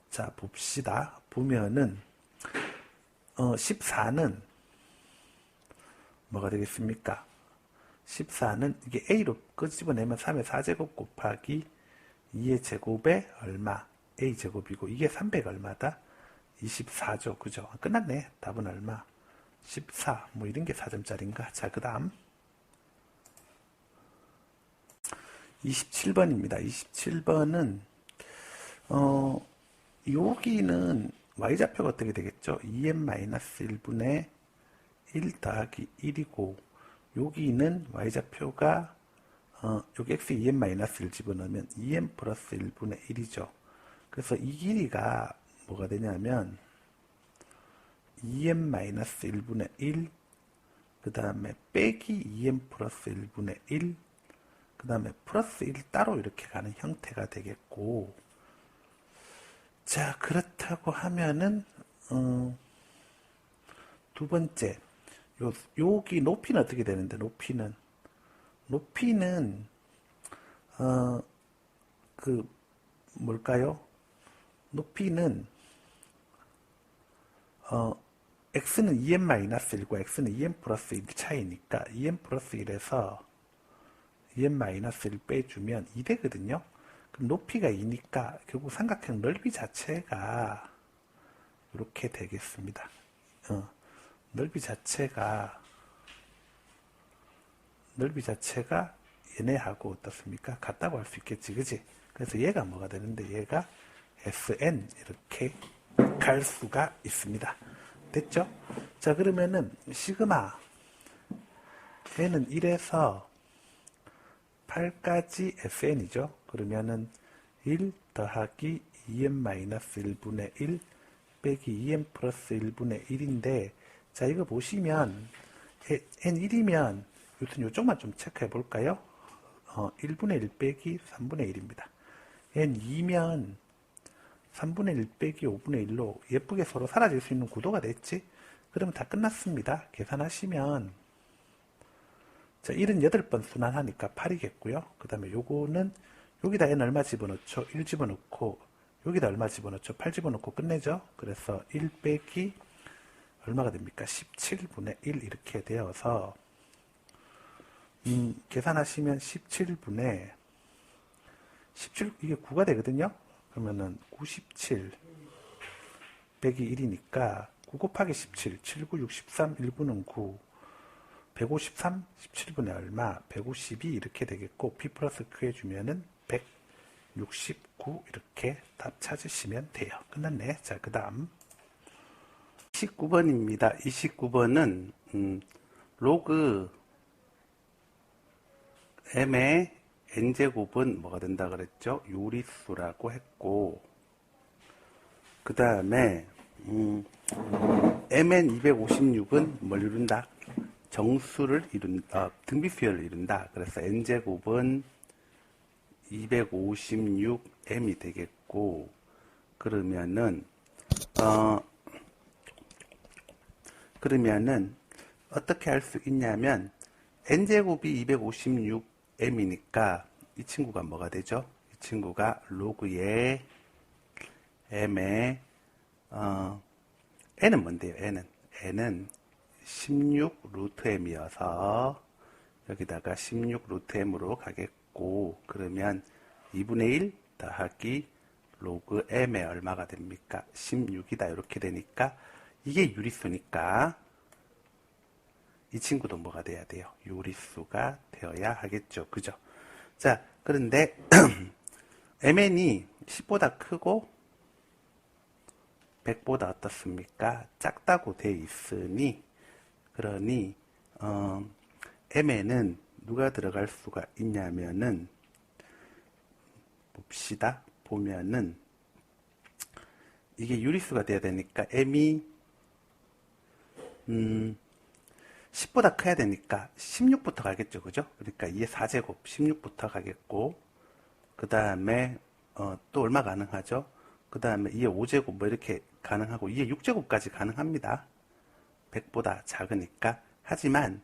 자 봅시다. 보면은 14는 뭐가 되겠습니까? 14는 이게 a로 끄집어내면 3의 4제곱 곱하기 2의 제곱에 얼마? a 제곱이고, 이게 300 얼마다? 24죠. 그죠? 끝났네. 답은 얼마? 14. 뭐 이런 게 4점짜리인가? 자, 그 다음 27번입니다. 27번은 여기는 y좌표가 어떻게 되겠죠? 2n-1분의 1 더하기 1이고, 여기는 y좌표가 여기 x에 2n-1 집어넣으면 2n 플러스 1분의 1이죠. 그래서 이 길이가 뭐가 되냐면 2n-1분의 1, 그 다음에 빼기 2n 플러스 1분의 1, 그 다음에 플러스 1 따로 이렇게 가는 형태가 되겠고, 자, 그렇다고 하면은 두 번째, 여기 높이는 어떻게 되는데, 높이는 뭘까요? 높이는 x는 2n-1과 x는 2n 플러스 1 차이니까 2n 플러스 1에서 2n-1 빼주면 2 되거든요. 그럼 높이가 2니까 결국 삼각형 넓이 자체가 이렇게 되겠습니다. 넓이 자체가 얘네하고 어떻습니까? 같다고 할 수 있겠지, 그지? 그래서 얘가 뭐가 되는데, 얘가 Sn 이렇게 갈 수가 있습니다. 됐죠? 자, 그러면은 시그마 n은 1에서 8까지 Sn이죠. 그러면은 1 더하기 2n-1분의 1 빼기 2n 플러스 1분의 1인데, 자, 이거 보시면 n1이면 여튼 요쪽만 좀 체크해 볼까요? 1분의 1 빼기 3분의 1입니다. n2면 3분의 1 빼기 5분의 1로 예쁘게 서로 사라질 수 있는 구도가 됐지? 그러면 다 끝났습니다. 계산하시면, 자, 78번 순환하니까 8이겠고요. 그 다음에 요거는 여기다 n 얼마 집어넣죠? 1 집어넣고, 여기다 얼마 집어넣죠? 8 집어넣고 끝내죠? 그래서 1 빼기 얼마가 됩니까? 17분의 1 이렇게 되어서 계산하시면 17분의 17, 이게 9가 되거든요. 그러면은 97 빼기 1이니까 9 곱하기 17, 7, 9, 63, 1, 9는 9, 153, 17분의 얼마? 152 이렇게 되겠고, P 플러스 Q 해주면은 169 이렇게 답 찾으시면 돼요. 끝났네. 자, 그 다음 29번입니다. 29번은 로그 m의 n제곱은 뭐가 된다 그랬죠? 요리수라고 했고, 그 다음에 mn 256은 뭘 이룬다? 정수를 이룬다, 등비수열을 이룬다. 그래서 n제곱은 256m이 되겠고, 그러면은 어떻게 할 수 있냐면 n제곱이 256m이니까 이 친구가 뭐가 되죠? 이 친구가 로그의 m의 n은 뭔데요? n은 16 루트 m이어서 여기다가 16 루트 m으로 가겠고, 그러면 2분의 1 더하기 로그 m의 얼마가 됩니까? 16이다. 이렇게 되니까 이게 유리수니까 이 친구도 뭐가 돼야 돼요? 유리수가 되어야 하겠죠. 그죠? 자, 그런데 mn이 10보다 크고 100보다 어떻습니까? 작다고 돼 있으니, 그러니 m에는 누가 들어갈 수가 있냐면은, 봅시다. 보면은 이게 유리수가 돼야 되니까 m이 10보다 커야 되니까 16부터 가겠죠. 그죠? 그러니까 2의 4제곱 16부터 가겠고, 그 다음에 또 얼마 가능하죠? 그 다음에 2의 5제곱 뭐 이렇게 가능하고 2의 6제곱까지 가능합니다. 100보다 작으니까. 하지만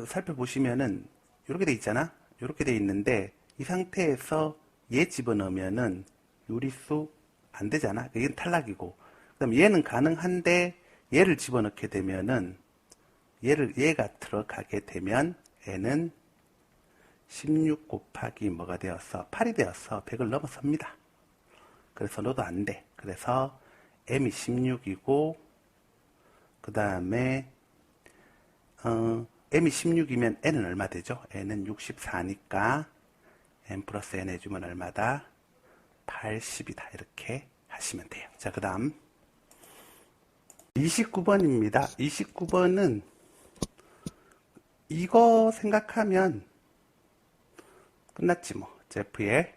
살펴보시면은 이렇게 돼 있잖아. 이렇게 돼 있는데 이 상태에서 얘 집어넣으면은 유리수 안 되잖아. 이건 탈락이고, 그 다음에 얘는 가능한데 얘를 집어넣게 되면은 얘가 들어가게 되면 n은 16 곱하기 뭐가 되어서 8이 되어서 100을 넘어섭니다. 그래서 너도 안 돼. 그래서 m이 16이고, 그 다음에 m이 16이면 n은 얼마 되죠? n은 64니까 n 플러스 n 해주면 얼마다? 80이다. 이렇게 하시면 돼요. 자, 그 다음 29번입니다. 29번은 이거 생각하면 끝났지 뭐. 제프의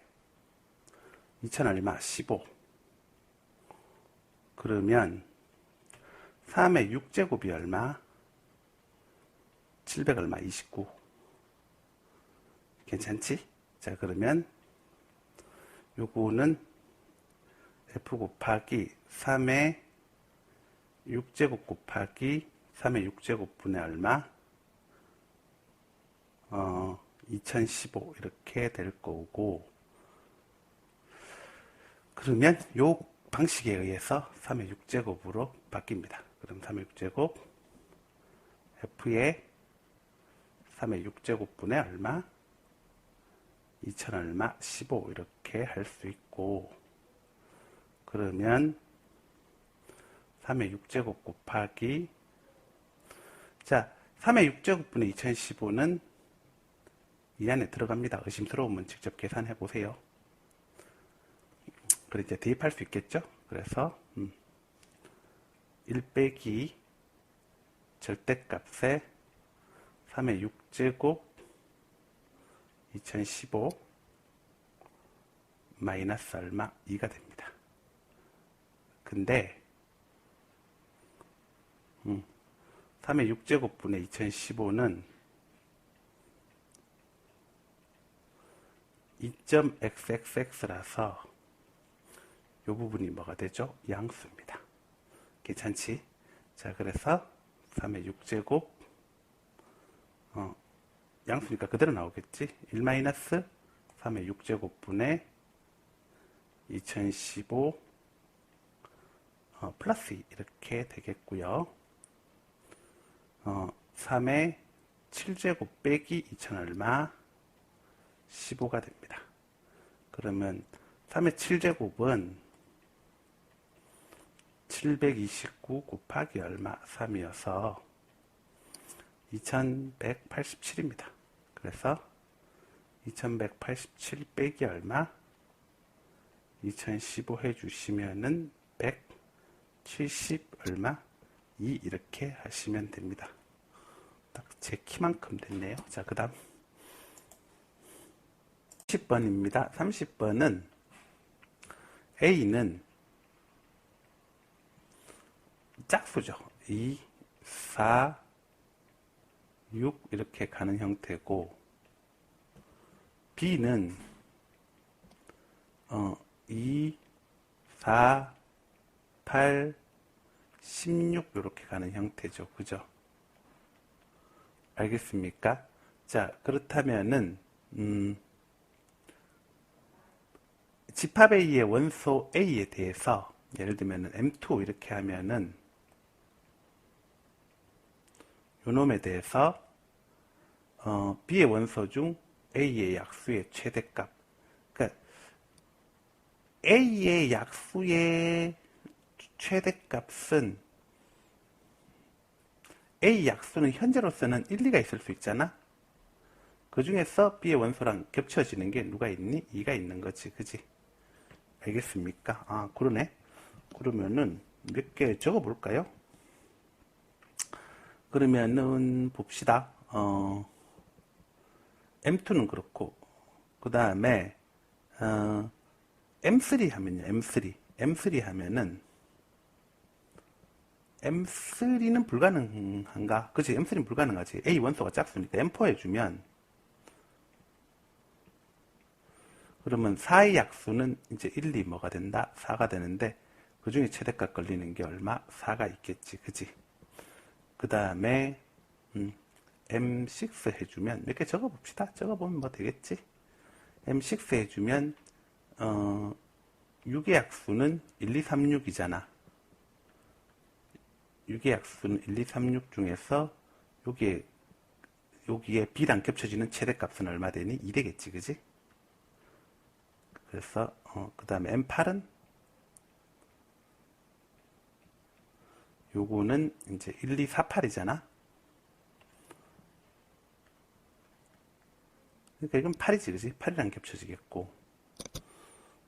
2000 얼마? 15. 그러면 3의 6제곱이 얼마? 700 얼마? 29. 괜찮지? 자, 그러면 요거는 f 곱하기 3의 6제곱 곱하기 3의 6제곱분의 얼마? 2015 이렇게 될 거고, 그러면 요 방식에 의해서 3의 6제곱으로 바뀝니다. 그럼 3의 6제곱 f의 3의 6제곱분의 얼마? 2000 얼마? 15 이렇게 할 수 있고, 그러면 3의 6제곱 곱하기, 자, 3의 6제곱분의 2015는 이 안에 들어갑니다. 의심스러우면 직접 계산해 보세요. 그래 이제 대입할 수 있겠죠? 그래서 1 빼기 절대값에 3의 6제곱 2015 마이너스 얼마? 2가 됩니다. 근데 3의 6제곱분의 2015는 2.xxx라서 이 부분이 뭐가 되죠? 양수입니다. 괜찮지? 자, 그래서 3의 6제곱 양수니까 그대로 나오겠지? 1-3의 6제곱분의 2015 플러스 2 이렇게 되겠고요. 3의 7제곱 빼기 2000 얼마? 15가 됩니다. 그러면 3의 7제곱은 729 곱하기 얼마? 3이어서 2187입니다. 그래서 2187 빼기 얼마? 2015 해주시면은 170 얼마? 2 이렇게 하시면 됩니다. 딱 제 키만큼 됐네요. 자, 그 다음 30번입니다. 30번은 A는 짝수죠. 2, 4, 6 이렇게 가는 형태고, B는 2, 4, 8, 16 이렇게 가는 형태죠. 그죠? 알겠습니까? 자, 그렇다면은 집합 A의 원소 A에 대해서 예를 들면 M2 이렇게 하면은 요놈에 대해서 B의 원소 중 A의 약수의 최대값, 그러니까 A의 약수의 최대값은 A 약수는 현재로서는 1, 2가 있을 수 있잖아. 그 중에서 B의 원소랑 겹쳐지는 게 누가 있니? 2가 있는 거지. 그지? 알겠습니까? 아, 그러네. 그러면은 몇 개 적어 볼까요? 그러면은 봅시다. M2는 그렇고, 그 다음에 M3 하면요. M3 하면은 M3는 불가능한가? 그치? M3는 불가능하지. A 원소가 짝수니까 M4 해주면, 그러면 4의 약수는 이제 1, 2 뭐가 된다? 4가 되는데, 그 중에 최대값 걸리는 게 얼마? 4가 있겠지. 그치? 그 다음에 M6 해주면 몇 개 적어봅시다. 적어보면 뭐 되겠지. M6 해주면 6의 약수는 1, 2, 3, 6이잖아. 6의 약수는 1, 2, 3, 6 중에서 여기에 B랑 겹쳐지는 최대값은 얼마 되니? 2 되겠지. 그지? 그래서 그 다음에 M8은 요거는 이제 1, 2, 4, 8이잖아. 그러니까 이건 8이지, 그지? 8이랑 겹쳐지겠고.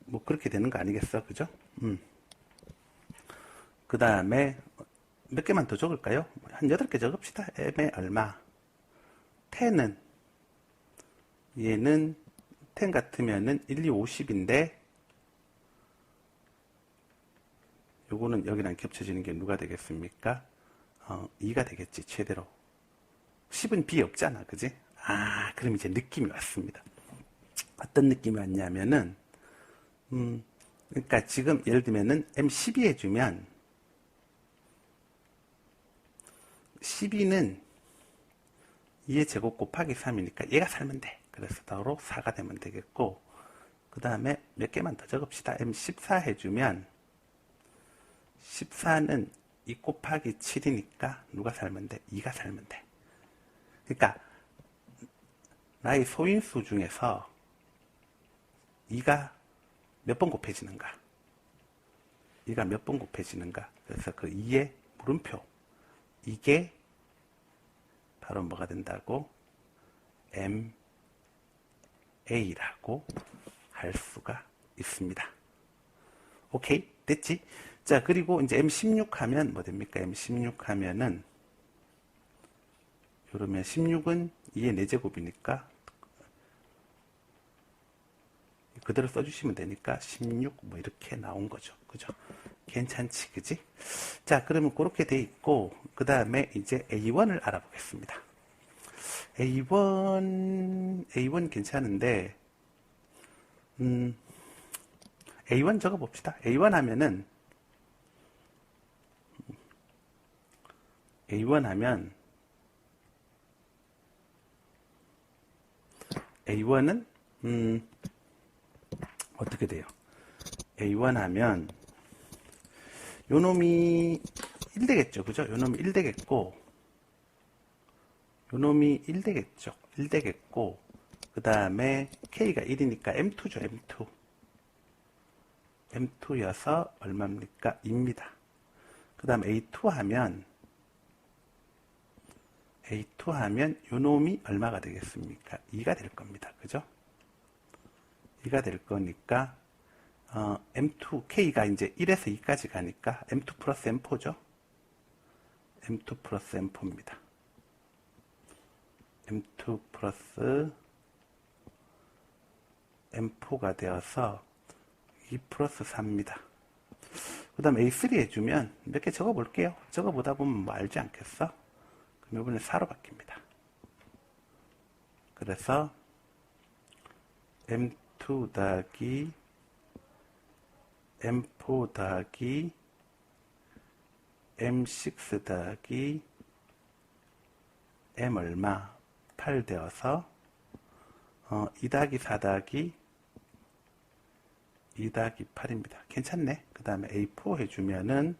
뭐, 그렇게 되는 거 아니겠어? 그죠? 그 다음에, 몇 개만 더 적을까요? 한 8개 적읍시다. M에 얼마? 10은, 얘는, 10 같으면은 1, 2, 50인데, 요거는 여기랑 겹쳐지는 게 누가 되겠습니까? 2가 되겠지, 최대로. 10은 B 없잖아, 그지? 아, 그럼 이제 느낌이 왔습니다. 어떤 느낌이 왔냐면은, 그러니까 지금 예를 들면은 M12 해주면, 12는 2의 제곱 곱하기 3이니까 얘가 살면 돼. 그래서 따로 4가 되면 되겠고, 그 다음에 몇 개만 더 적읍시다. M14 해주면, 14는 2 곱하기 7이니까 누가 살면 돼? 2가 살면 돼. 그러니까 나의 소인수 중에서 2가 몇 번 곱해지는가? 2가 몇 번 곱해지는가? 그래서 그 2의 물음표, 이게 바로 뭐가 된다고? MA라고 할 수가 있습니다. 오케이? 됐지? 자, 그리고 이제 M16 하면 뭐 됩니까? M16 하면은, 그러면 16은 2의 4제곱이니까, 그대로 써주시면 되니까, 16, 뭐 이렇게 나온 거죠. 그죠? 괜찮지, 그지? 자, 그러면 그렇게 돼 있고, 그 다음에 이제 A1을 알아보겠습니다. A1 괜찮은데, A1 적어봅시다. A1 하면은, A1 하면, A1은, 어떻게 돼요? A1 하면, 요 놈이 1 되겠죠. 그죠? 요 놈이 1 되겠고, 요 놈이 1 되겠죠. 1 되겠고, 그 다음에 K가 1이니까 M2죠. M2. M2여서 얼마입니까? 2입니다. 그 다음 A2 하면 요 놈이 얼마가 되겠습니까? 2가 될 겁니다. 그죠? 2가 될 거니까 M2, K가 이제 1에서 2까지 가니까 M2 플러스 M4죠? M2 플러스 M4입니다. M2 플러스 M4가 되어서 2 플러스 4입니다. 그 다음 A3 해주면 몇 개 적어볼게요. 적어보다 보면 뭐 알지 않겠어? 그럼 이번에 4로 바뀝니다. 그래서 M2 더하기 M4 더하기 M6 더하기 M 얼마 8 되어서 2 더하기 4 더하기 2 더하기 8입니다. 괜찮네. 그 다음에 A4 해주면은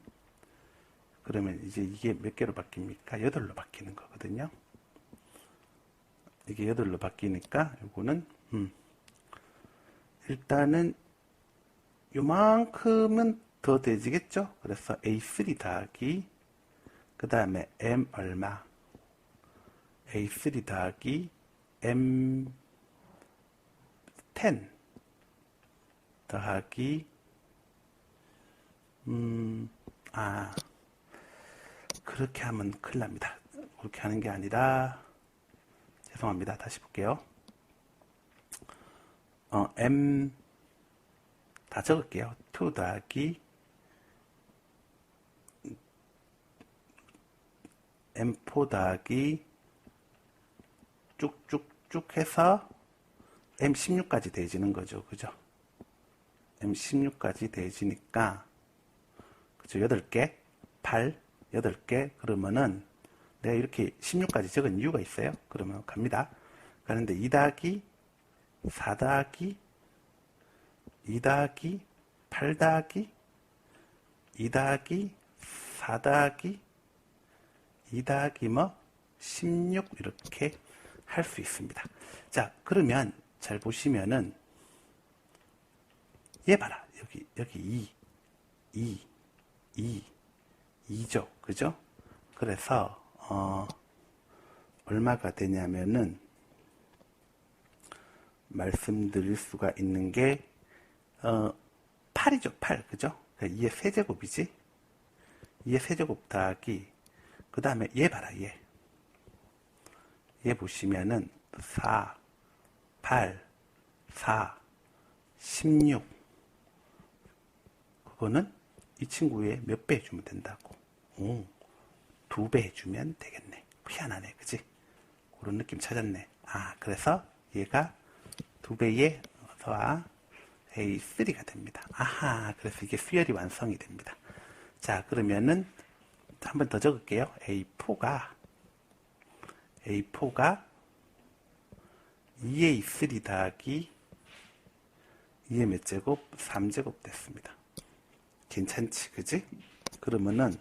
그러면 이제 이게 몇 개로 바뀝니까? 8로 바뀌는 거거든요. 이게 8로 바뀌니까 요거는 일단은 요만큼은 더 돼지겠죠? 그래서 A3 더하기 그 다음에 M 얼마 A3 더하기 M10 더하기 그렇게 하면 큰일 납니다. 그렇게 하는 게 아니라 죄송합니다. 다시 볼게요. M 다 적을게요. 2 더하기 M4 더하기 쭉쭉쭉 해서 M16까지 돼지는 거죠. 그죠? M16까지 돼지니까 그죠? 8개 8 8개 그러면은 내가 이렇게 16까지 적은 이유가 있어요. 그러면 갑니다. 가는데 2 더하기 4 더하기 2 더하기 8 더하기 2 더하기 4 더하기 2 더하기 16 이렇게 할 수 있습니다. 자, 그러면 잘 보시면은 얘 봐라. 여기 2죠. 그죠? 그래서 얼마가 되냐면은 말씀드릴 수가 있는 게 8이죠. 8. 그죠? 그러니까 2의 세제곱이지. 2의 세제곱 더하기 그 다음에 얘 봐라. 얘 보시면은 4 8 4 16 그거는 이 친구의 몇 배 해주면 된다고? 2배 해주면 되겠네. 희한하네. 그지? 그런 느낌 찾았네. 그래서 얘가 2배의 서와 A3가 됩니다. 아하, 그래서 이게 수열이 완성이 됩니다. 자, 그러면은 한 번 더 적을게요. A4가 2A3 더하기 2의 몇 제곱? 3제곱 됐습니다. 괜찮지, 그지? 그러면은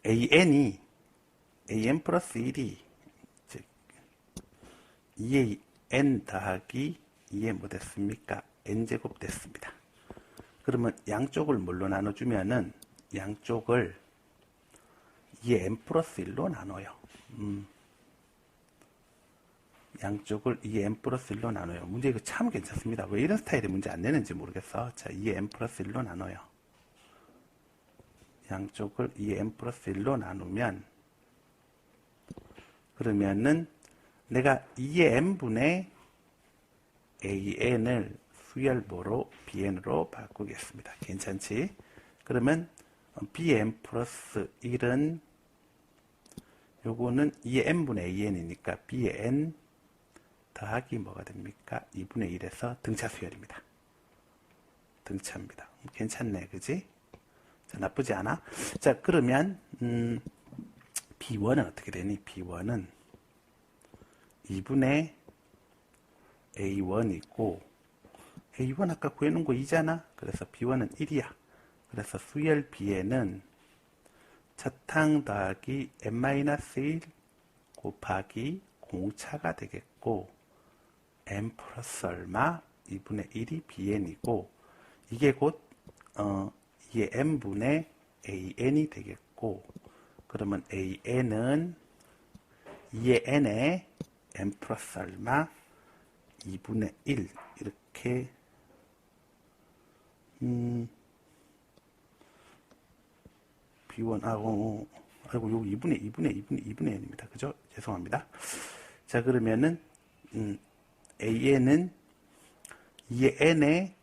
AN 플러스 1이 2의 N 더하기 2의 뭐 됐습니까? N제곱 됐습니다. 그러면 양쪽을 뭘로 나눠주면은 양쪽을 2의 N 플러스 1로 나눠요. 양쪽을 2의 N 플러스 1로 나눠요. 문제 이거 참 괜찮습니다. 왜 이런 스타일의 문제 안 내는지 모르겠어. 자, 2의 N 플러스 1로 나눠요. 양쪽을 2의 N 플러스 1로 나누면 그러면은 내가 2의 N분의 AN을 수열보로 BN으로 바꾸겠습니다. 괜찮지? 그러면 BN 플러스 1은 요거는 2의 N분의 AN이니까 B의 N 더하기 뭐가 됩니까? 2분의 1에서 등차 수열입니다. 등차입니다. 괜찮네. 그지? 자, 나쁘지 않아? 자, 그러면 B1은 어떻게 되니? B1은 2분의 A1이고 A1 아까 구해놓은 거 2잖아. 그래서 B1은 1이야. 그래서 수열 B에는 차탕 더하기 n-1 곱하기 공차가 되겠고 n 플러스 얼마? 2분의 1이 bn이고 이게 곧 2의 n분의 an이 되겠고 그러면 an은 2의 n에 n 플러스 얼마? 2분의 1 이렇게 B1 아이고 요거 2분의 n입니다. 그죠? 죄송합니다. 자 그러면은 AN은 2의 n에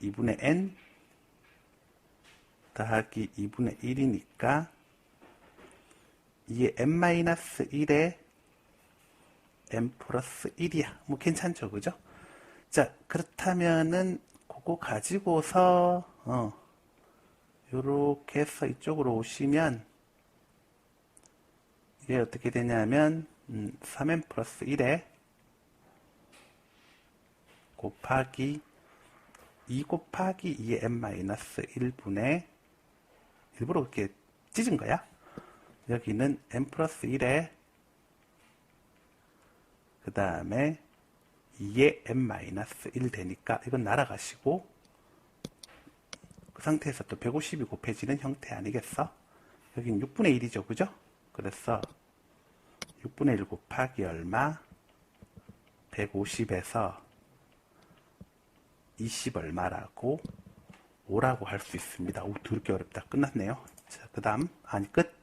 2분의 n 더하기 2분의 1이니까 2의 n-1에 n 플러스 1이야. 뭐 괜찮죠, 그죠? 자, 그렇다면은 그거 가지고서 요렇게 해서 이쪽으로 오시면 이게 어떻게 되냐면 3n 플러스 1에 곱하기 2 곱하기 2의 n 마이너스 1분의 일부러 그렇게 찢은 거야. 여기는 n 플러스 1에 그 다음에 2의 n 마이너스 1 되니까 이건 날아가시고 그 상태에서 또 150이 곱해지는 형태 아니겠어? 여긴 6분의 1이죠, 그죠? 그래서 6분의 1 곱하기 얼마? 150에서 20 얼마라고? 5라고 할 수 있습니다. 오, 더럽게 어렵다. 끝났네요. 자, 그 다음, 아니, 끝.